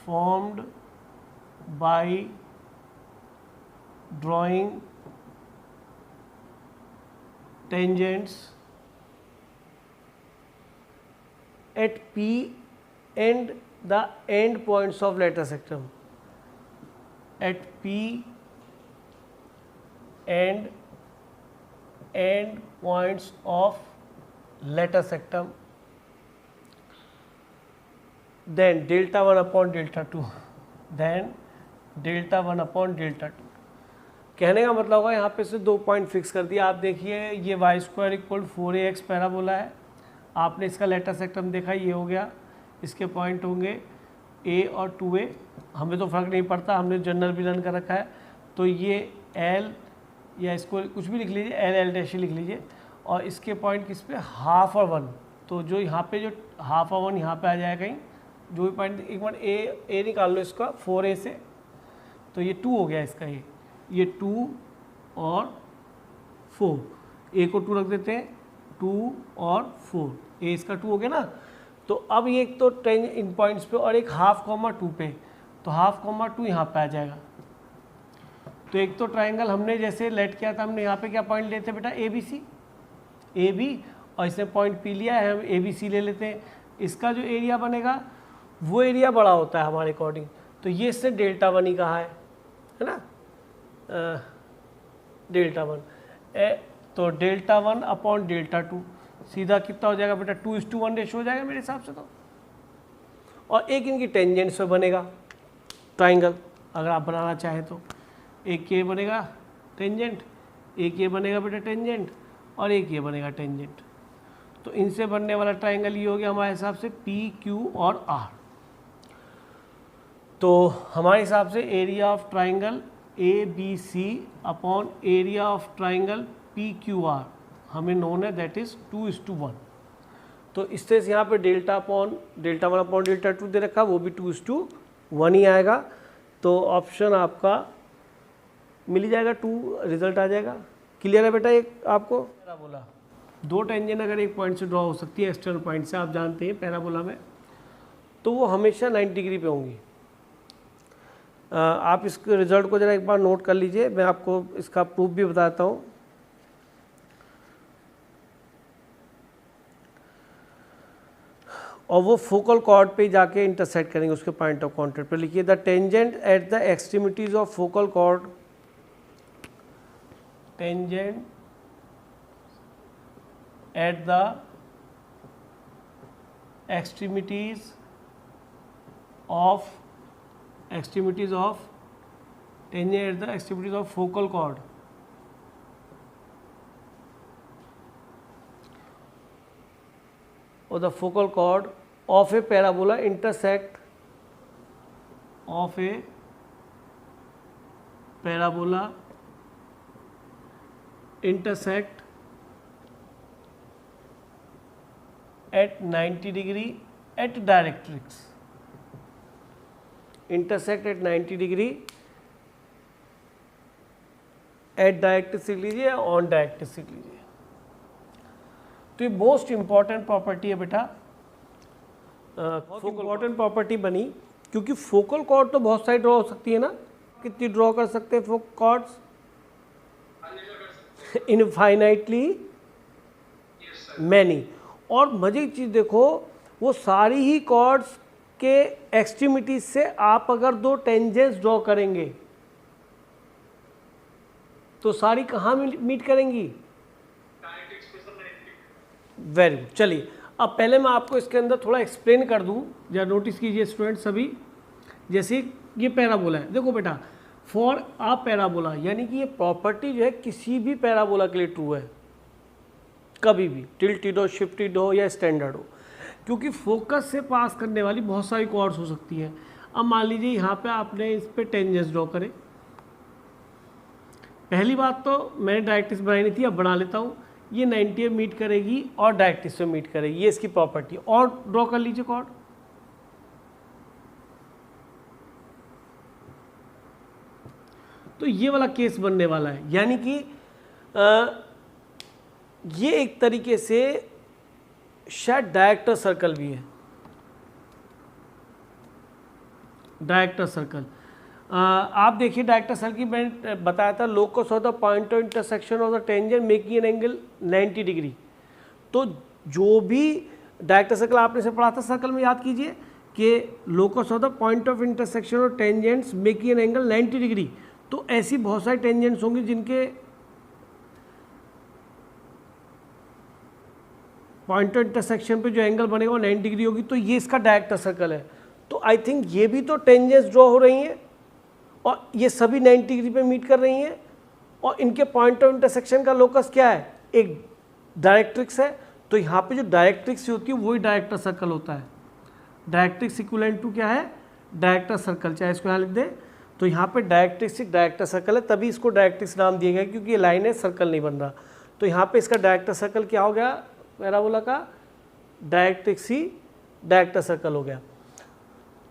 formed by drawing tangents at P and the end points of latus rectum, at P and end points of latus rectum, then delta 1 upon delta 2, then delta 1 upon delta 2। कहने का मतलब होगा यहाँ पे से 2 पॉइंट फिक्स कर दिया। आप देखिए ये y square equal 4ax parabola है, आपने इसका लेटर सेक्टम देखा, ये हो गया, इसके पॉइंट होंगे A और 2A, हमें तो फ़र्क नहीं पड़ता, हमने जनरल भी रन कर रखा है, तो ये L या इसको कुछ भी लिख लीजिए, L डैश लिख लीजिए, और इसके पॉइंट किस पे, हाफ और 1, तो जो यहाँ पे जो हाफ और 1 यहाँ पे आ जाएगा कहीं, जो भी पॉइंट, एक मिनट A निकाल लो इसका 4A से, तो ये 2 हो गया इसका, ये 2 और 4, A को 2 रख देते हैं, 2 और 4, A इसका 2 हो गया ना। तो अब ये एक तो 10 इन पॉइंट्स पे और एक हाफ कॉमा 2 पे, तो हाफ कॉमा 2 यहाँ पे आ जाएगा। तो एक तो ट्राइंगल हमने जैसे लेट किया था, हमने यहाँ पे क्या पॉइंट लेते बेटा, ए बी, और इसने पॉइंट पी लिया है, हम ABC ले लेते हैं। इसका जो एरिया बनेगा वो एरिया बड़ा होता है हमारे अकॉर्डिंग, तो ये इसने डेल्टा 1 ही कहा है ना, डेल्टा 1, तो डेल्टा 1 अपॉन डेल्टा 2, सीधा कितना हो जाएगा बेटा, 2:1 रेशो हो जाएगा मेरे हिसाब से तो। और एक इनकी टेंजेंट से बनेगा ट्राइंगल, अगर आप बनाना चाहें तो, एक ये बनेगा टेंजेंट, एक ये बनेगा बेटा टेंजेंट, और एक ये बनेगा टेंजेंट। तो इनसे बनने वाला ट्राइंगल ये हो गया हमारे हिसाब से PQ और R। तो हमारे हिसाब से area of triangle ABC upon area of triangle PQR हमें नोन है, दैट इज 2:1। तो इस तरह से यहाँ पे डेल्टा 1 अपॉन डेल्टा 2 दे रखा, वो भी 2:1 ही आएगा। तो ऑप्शन आपका मिल ही जाएगा, 2 रिजल्ट आ जाएगा। क्लियर है बेटा? एक आपको पैराबोला, 2 टेंजेंट अगर एक पॉइंट से ड्रॉ हो सकती है एक्सटर्नल पॉइंट से, आप जानते हैं पैराबोला में, तो वो हमेशा 90 डिग्री पे होंगी। आप इसके रिजल्ट को ज़रा एक बार नोट कर लीजिए, मैं आपको इसका प्रूफ भी बताता हूँ। और वो फोकल कॉर्ड पे जाके इंटरसेक्ट करेंगे, उसके पॉइंट ऑफ कॉन्टैक्ट पे लिखिए, the tangent at the extremities of focal cord, tangent at the extremities of tangent at the extremities of focal chord or the focal chord of a parabola intersect at 90 degree at directrix, intersect at 90 degree at directrix लिख लीजिए या ऑन डायरेक्ट्रिक्स लिख लीजिए। तो ये मोस्ट इंपॉर्टेंट प्रॉपर्टी है बेटा, इंपॉर्टेंट प्रॉपर्टी बनी क्योंकि फोकल कॉर्ड तो बहुत सारी ड्रॉ हो सकती है ना, कितनी ड्रॉ कर सकते हैं फोकल कॉर्ड्स? Infinitely many. और मजे की चीज़ देखो, वो सारी ही कॉर्ड्स के एक्सट्रीमिटीज से आप अगर 2 टेंजेंट्स ड्रॉ करेंगे तो सारी कहाँ मीट करेंगी? Very good. चलिए अब पहले मैं आपको इसके अंदर थोड़ा एक्सप्लेन कर दूं, जरा नोटिस कीजिए स्टूडेंट सभी। जैसे ये पैराबोला है, देखो बेटा, फॉर अ पैराबोला, यानी कि ये प्रॉपर्टी जो है किसी भी पैराबोला के लिए ट्रू है, कभी भी, टिल्टेड हो, शिफ्टेड हो या स्टैंडर्ड हो, क्योंकि फोकस से पास करने वाली बहुत सारी कॉर्ड्स हो सकती हैं। अब मान लीजिए यहाँ पे आपने इस पे टेंजेंट्स ड्रॉ करे, पहली बात तो मैंने डायरेक्ट्रिक्स बनाई नहीं थी, अब बना लेता हूँ। ये 90 में मीट करेगी और डायरेक्ट्रिक्स में मीट करेगी, ये इसकी प्रॉपर्टी। और ड्रॉ कर लीजिए कॉर्ड, तो ये वाला केस बनने वाला है, यानी कि ये एक तरीके से शायद डायरेक्टर सर्कल भी है, डायरेक्टर सर्कल। आप देखिए डायरेक्टर सर्कल की मैंने बताया था, locus of the point of intersection of the tangent making an angle 90 degree. तो जो भी डायरेक्टर सर्कल आपने से पढ़ा था सर्कल में, याद कीजिए कि locus of the point of intersection of tangents making an angle 90 degree. तो ऐसी बहुत सारी टेंजेंट्स होंगी जिनके पॉइंट ऑफ इंटरसेक्शन पे जो एंगल बनेगा वो 90 डिग्री होगी, तो ये इसका डायरेक्टर सर्कल है। तो आई थिंक ये भी तो टेंजेंट्स ड्रॉ हो रही हैं और ये सभी 90 डिग्री पे मीट कर रही हैं, और इनके पॉइंट ऑफ इंटरसेक्शन का लोकस क्या है? एक डायरेक्ट्रिक्स है। तो यहाँ पे जो डायरेक्ट्रिक्स होती है वही डायरेक्टर सर्कल होता है। डायरेक्ट्रिक्स इक्विवेलेंट टू क्या है, डायरेक्टर सर्कल, चाहे इसको यहाँ लिख दे। तो यहाँ पे डायरेक्ट्रिक्स एक डायरेक्टर सर्कल है, तभी इसको डायरेक्ट्रिक्स नाम दिया गया, क्योंकि ये लाइन है, सर्कल नहीं बन रहा। तो यहाँ पे इसका डायरेक्टर सर्कल क्या हो गया, पैराबोला का डायरेक्ट्रिक्स ही डायरेक्टर सर्कल हो गया।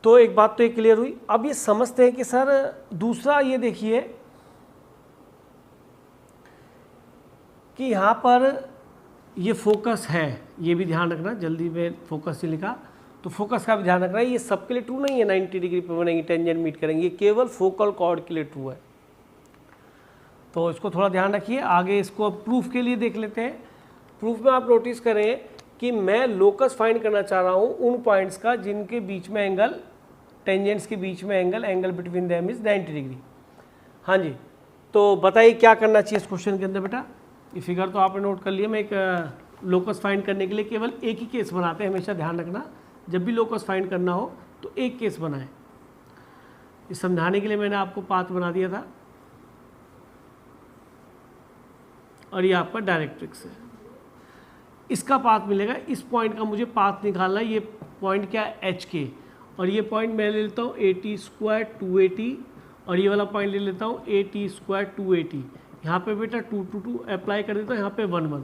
तो एक बात तो ये क्लियर हुई। अब ये समझते हैं कि सर दूसरा ये देखिए कि यहाँ पर ये फोकस है, ये भी ध्यान रखना, जल्दी में फोकस से लिखा तो फोकस का भी ध्यान रखना है। ये सबके लिए ट्रू नहीं है 90 डिग्री पे बनेंगे, टेंजेंट मीट करेंगे, ये केवल फोकल कॉर्ड के लिए ट्रू है। तो इसको थोड़ा ध्यान रखिए। आगे इसको अब प्रूफ के लिए देख लेते हैं। प्रूफ में आप नोटिस करें कि मैं लोकस फाइंड करना चाह रहा हूँ उन पॉइंट्स का जिनके बीच में एंगल, टेंजेंट्स के बीच में angle between them is 90 degree. हाँ जी, तो बताइए क्या करना चाहिए इस क्वेश्चन के अंदर बेटा। ये फिगर तो आपने नोट कर लिया। मैं एक लोकस फाइंड करने के लिए केवल एक ही केस बनाते हैं, हमेशा ध्यान रखना, जब भी लोकस फाइंड करना हो तो एक केस बनाएं। इस समझाने के लिए मैंने आपको पाथ बना दिया था, और ये आपका डायरेक्ट्रिक्स है। इसका पाथ मिलेगा, इस पॉइंट का मुझे पाथ निकालना है। ये पॉइंट क्या है, एच के, और ये पॉइंट मैं ले लेता हूँ AT² 280, और ये वाला पॉइंट ले लेता हूँ AT² 280। यहाँ पे बेटा 2 2 2 अप्लाई कर देता हूँ, यहाँ पे 1 1।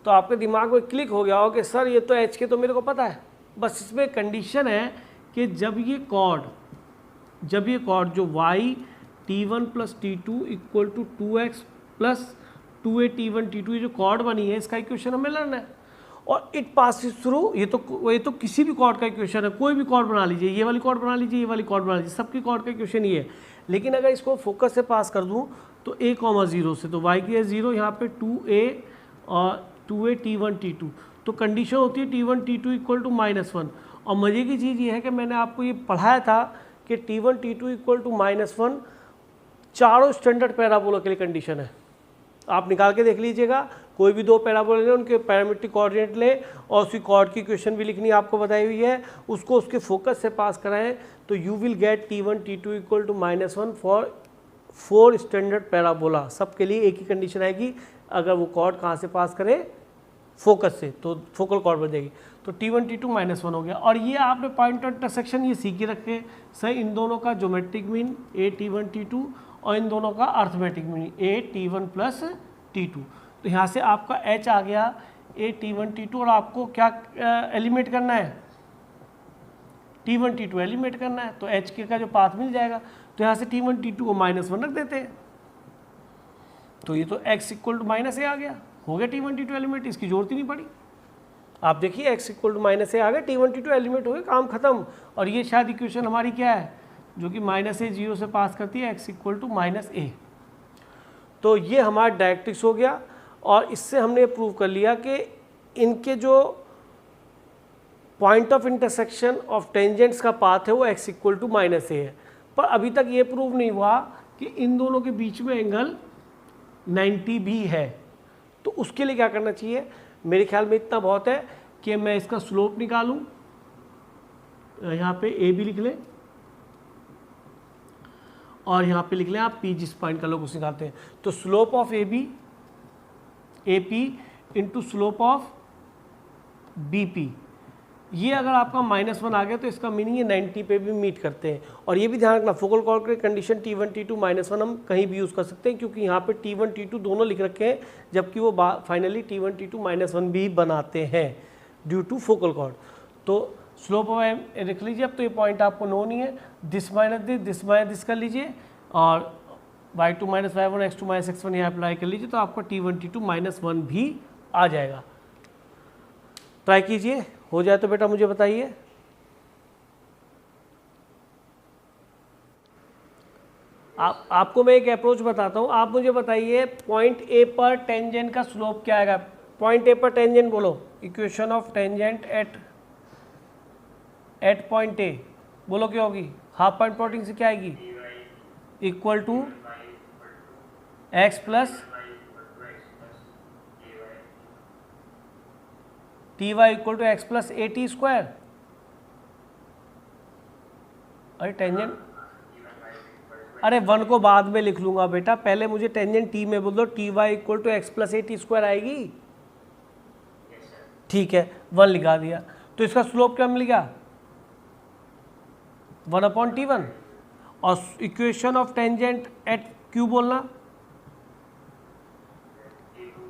तो आपके दिमाग में क्लिक हो गया हो कि सर ये तो एच के तो मेरे को पता है, बस इसमें कंडीशन है कि जब ये कॉर्ड जो y T1 + T2 = 2x + 2a T1 T2, ये जो कॉर्ड बनी है इसका इक्वेशन हमें लेना है। और इट पासिस थ्रू, ये तो किसी भी कॉर्ड का इक्वेशन है, कोई भी कॉर्ड बना लीजिए, ये वाली कॉर्ड बना लीजिए, ये वाली कॉर्ड बना लीजिए, सबकी कॉर्ड का इक्वेशन ये है। लेकिन अगर इसको फोकस से पास कर दूँ तो a, 0 से, तो y की है 0, यहाँ पे 2a और 2a T1 T2, तो कंडीशन होती है T1 T2 = -1। और मज़े की चीज़ ये है कि मैंने आपको ये पढ़ाया था कि T1 T2 = -1 चारों स्टैंडर्ड पैराबोला के लिए कंडीशन है। आप निकाल के देख लीजिएगा, कोई भी दो पैराबोला लें, उनके पैरामीट्रिक कोऑर्डिनेट लें, और उसकी कॉर्ड की इक्वेशन भी लिखनी आपको बताई हुई है, उसको उसके फोकस से पास कराएं, तो you will get T1 T2 = -1 for 4 standard parabola. सबके लिए एक ही कंडीशन आएगी, अगर वो कॉर्ड कहाँ से पास करें, फोकस से, तो फोकल कॉर्ड बन जाएगी। तो T1 T2 -1 हो गया। और ये आपने पॉइंट ऑफ इंटरसेक्शन ये सीख के रखे सर, इन दोनों का geometric mean a T1 T2, और इन दोनों का arithmetic mean a T1 + T2। तो यहाँ से आपका h आ गया a T1 T2, और आपको क्या एलिमिनेट करना है, T1 T2 एलिमिनेट करना है, तो h के का जो पाथ मिल जाएगा। तो यहाँ से T1 T2 को -1 रख देते हैं, तो ये तो x = -a आ गया, हो गया T1 T2 एलिमेंट, इसकी जरूरत ही नहीं पड़ी। आप देखिए x = -a आ गया, T1 T2 एलिमेंट हो गया, काम खत्म। और ये शायद इक्वेशन हमारी क्या है, जो कि -a 0 से पास करती है, x = -a। तो ये हमारा डायरेक्ट्रिक्स हो गया, और इससे हमने प्रूव कर लिया कि इनके जो point of intersection of tangents का पाथ है वो x = -a है। पर अभी तक ये प्रूव नहीं हुआ कि इन दोनों के बीच में एंगल 90 भी है। तो उसके लिए क्या करना चाहिए, मेरे ख्याल में इतना बहुत है कि मैं इसका स्लोप निकालूं, यहाँ पे a भी लिख लें, और यहाँ पे लिख लें आप p, जिस पॉइंट का लोग उसे निकालते हैं। तो slope of AP into slope of BP, ये अगर आपका -1 आ गया तो इसका मीनिंग ये 90 पे भी मीट करते हैं। और ये भी ध्यान रखना, फोकल कॉर्ड की कंडीशन T1 T2 -1 हम कहीं भी यूज़ कर सकते हैं, क्योंकि यहाँ पे T1 T2 दोनों लिख रखे हैं, जबकि वो फाइनली T1 T2 -1 भी बनाते हैं ड्यू टू फोकल कॉर्ड। तो स्लोप ऑफ लिख लीजिए। अब तो ये पॉइंट आपको नो नहीं है, दिस माइनस कर लीजिए, और y2 - y1 x2 - x1 यहाँ अप्लाई कर लीजिए, तो आपका T1 T2 -1 भी आ जाएगा। ट्राई कीजिए, हो जाए तो बेटा मुझे बताइए। आपको मैं एक अप्रोच बताता हूँ, आप मुझे बताइए पॉइंट ए पर टेंजेंट का स्लोप क्या आएगा। पॉइंट ए पर टेंजेंट बोलो, equation of tangent eight point A, बोलो क्या होगी, हाफ पॉइंट प्लॉटिंग से क्या आएगी, equal to x + ty = x + at²। अरे टेंजेंट, अरे 1 को बाद में लिख लूंगा बेटा, पहले मुझे टेंजेंट t में बोल दो, ty = x + at² आएगी। ठीक है 1 लिखा दिया, तो इसका स्लोप क्या मिल गया 1/T1 और equation of tangent at Q बोलना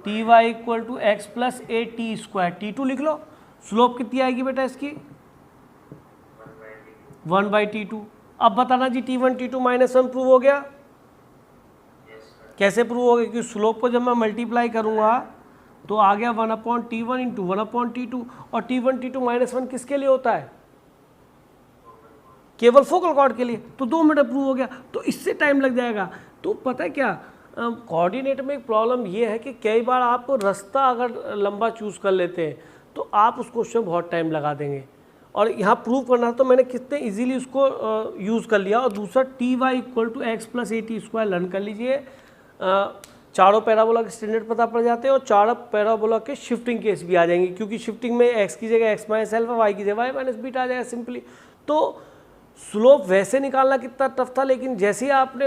T Y equal to x plus A T square, T2 लिख लो। स्लोप कितनी आएगी बेटा इसकी 1/T2। अब बताना जी T1 T2 -1 प्रूव हो गया? कैसे प्रूव हो गया? क्योंकि स्लोप को जब मैं मल्टीप्लाई करूंगा तो आ गया 1/T1 इंटू 1/T2 और T1 T2 -1 किसके लिए होता है? केवल फोकल कॉर्ड के लिए। तो 2 मिनट प्रूव हो गया, तो इससे टाइम लग जाएगा। तो पता है क्या कोऑर्डिनेट में एक प्रॉब्लम ये है कि कई बार आप रास्ता अगर लंबा चूज़ कर लेते हैं तो आप उस क्वेश्चन में बहुत टाइम लगा देंगे, और यहाँ प्रूव करना तो मैंने कितने इजीली उसको यूज़ कर लिया। और दूसरा Ty equal to x plus A T square learn कर लीजिए। चारों पैराबोला के स्टैंडर्ड पता पड़ जाते हैं और चारों पैराबोला के शिफ्टिंग केस भी आ जाएंगे, क्योंकि शिफ्टिंग में x की जगह x माइनस एल्फा, y की जगह y माइनस बीटा आ जाएगा सिंपली। तो स्लोप वैसे निकालना कितना टफ था, लेकिन जैसे ही आपने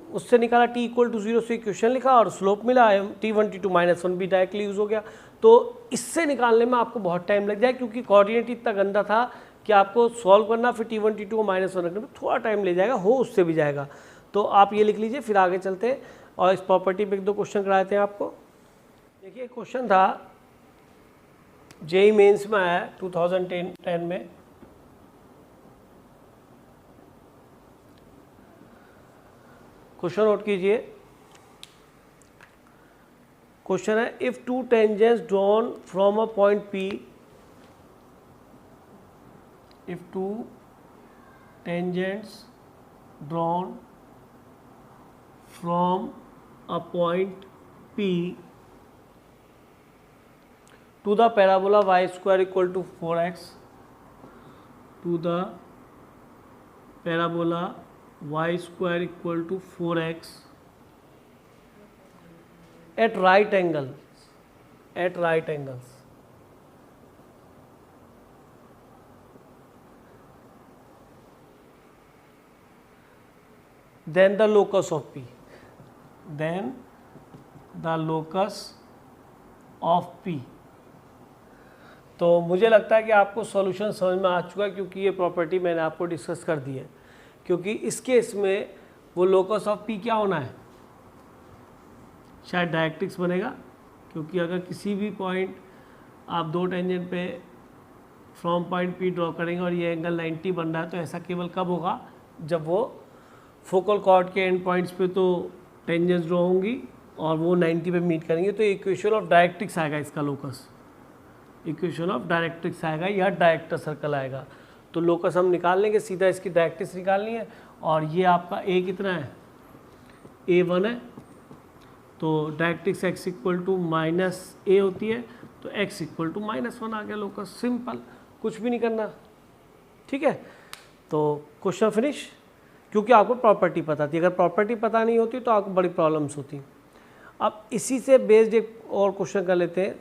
उससे निकाला t इक्वल टू 0 से इक्वेशन लिखा और स्लोप मिला T1 T2 -1 भी डायरेक्टली यूज़ हो गया। तो इससे निकालने में आपको बहुत टाइम लग जाए, क्योंकि कोऑर्डिनेट इतना गंदा था कि आपको सॉल्व करना फिर T1 T2 को -1 रखने में थोड़ा टाइम ले जाएगा, हो उससे भी जाएगा। तो आप ये लिख लीजिए, फिर आगे चलते हैं और इस प्रॉपर्टी पे 1-2 क्वेश्चन कराते हैं आपको। देखिए क्वेश्चन था जेईई मेंस में आया 2010 में। क्वेश्चन नोट कीजिए। क्वेश्चन है if two tangents drawn from a point P, if two tangents drawn from a point P to the parabola y square equal to 4x, to the parabola y square equal to 4x at right angles, at right angles, then the locus of P, then the locus of P। तो मुझे लगता है कि आपको सॉल्यूशन समझ में आ चुका है, क्योंकि ये प्रॉपर्टी मैंने आपको डिस्कस कर दी है। क्योंकि इस केस में वो लोकस ऑफ P क्या होना है, शायद डायरेक्ट्रिक्स बनेगा, क्योंकि अगर किसी भी पॉइंट आप 2 टेंजेंट पे फ्रॉम पॉइंट P ड्रॉ करेंगे और ये एंगल 90 बन रहा है, तो ऐसा केवल कब होगा, जब वो फोकल कॉर्ड के एंड पॉइंट्स पे तो टेंजेंट्स ड्रॉ होंगी और वो 90 पे मीट करेंगे। तो इक्वेशन ऑफ डायरेक्ट्रिक्स आएगा इसका लोकस, इक्वेशन ऑफ डायरेक्ट्रिक्स आएगा या डायरेक्टर सर्कल आएगा। तो लोकस हम निकाल लेंगे, सीधा इसकी डायरेक्ट्रिक्स निकालनी है। और ये आपका a कितना है, a1 है, तो directrix x equal to -a होती है, तो x इक्वल टू -1 आ गया लोकस। सिंपल, कुछ भी नहीं करना, ठीक है। तो क्वेश्चन फिनिश, क्योंकि आपको प्रॉपर्टी पता थी। अगर प्रॉपर्टी पता नहीं होती तो आपको बड़ी प्रॉब्लम्स होती। अब इसी से बेस्ड एक और क्वेश्चन कर लेते हैं।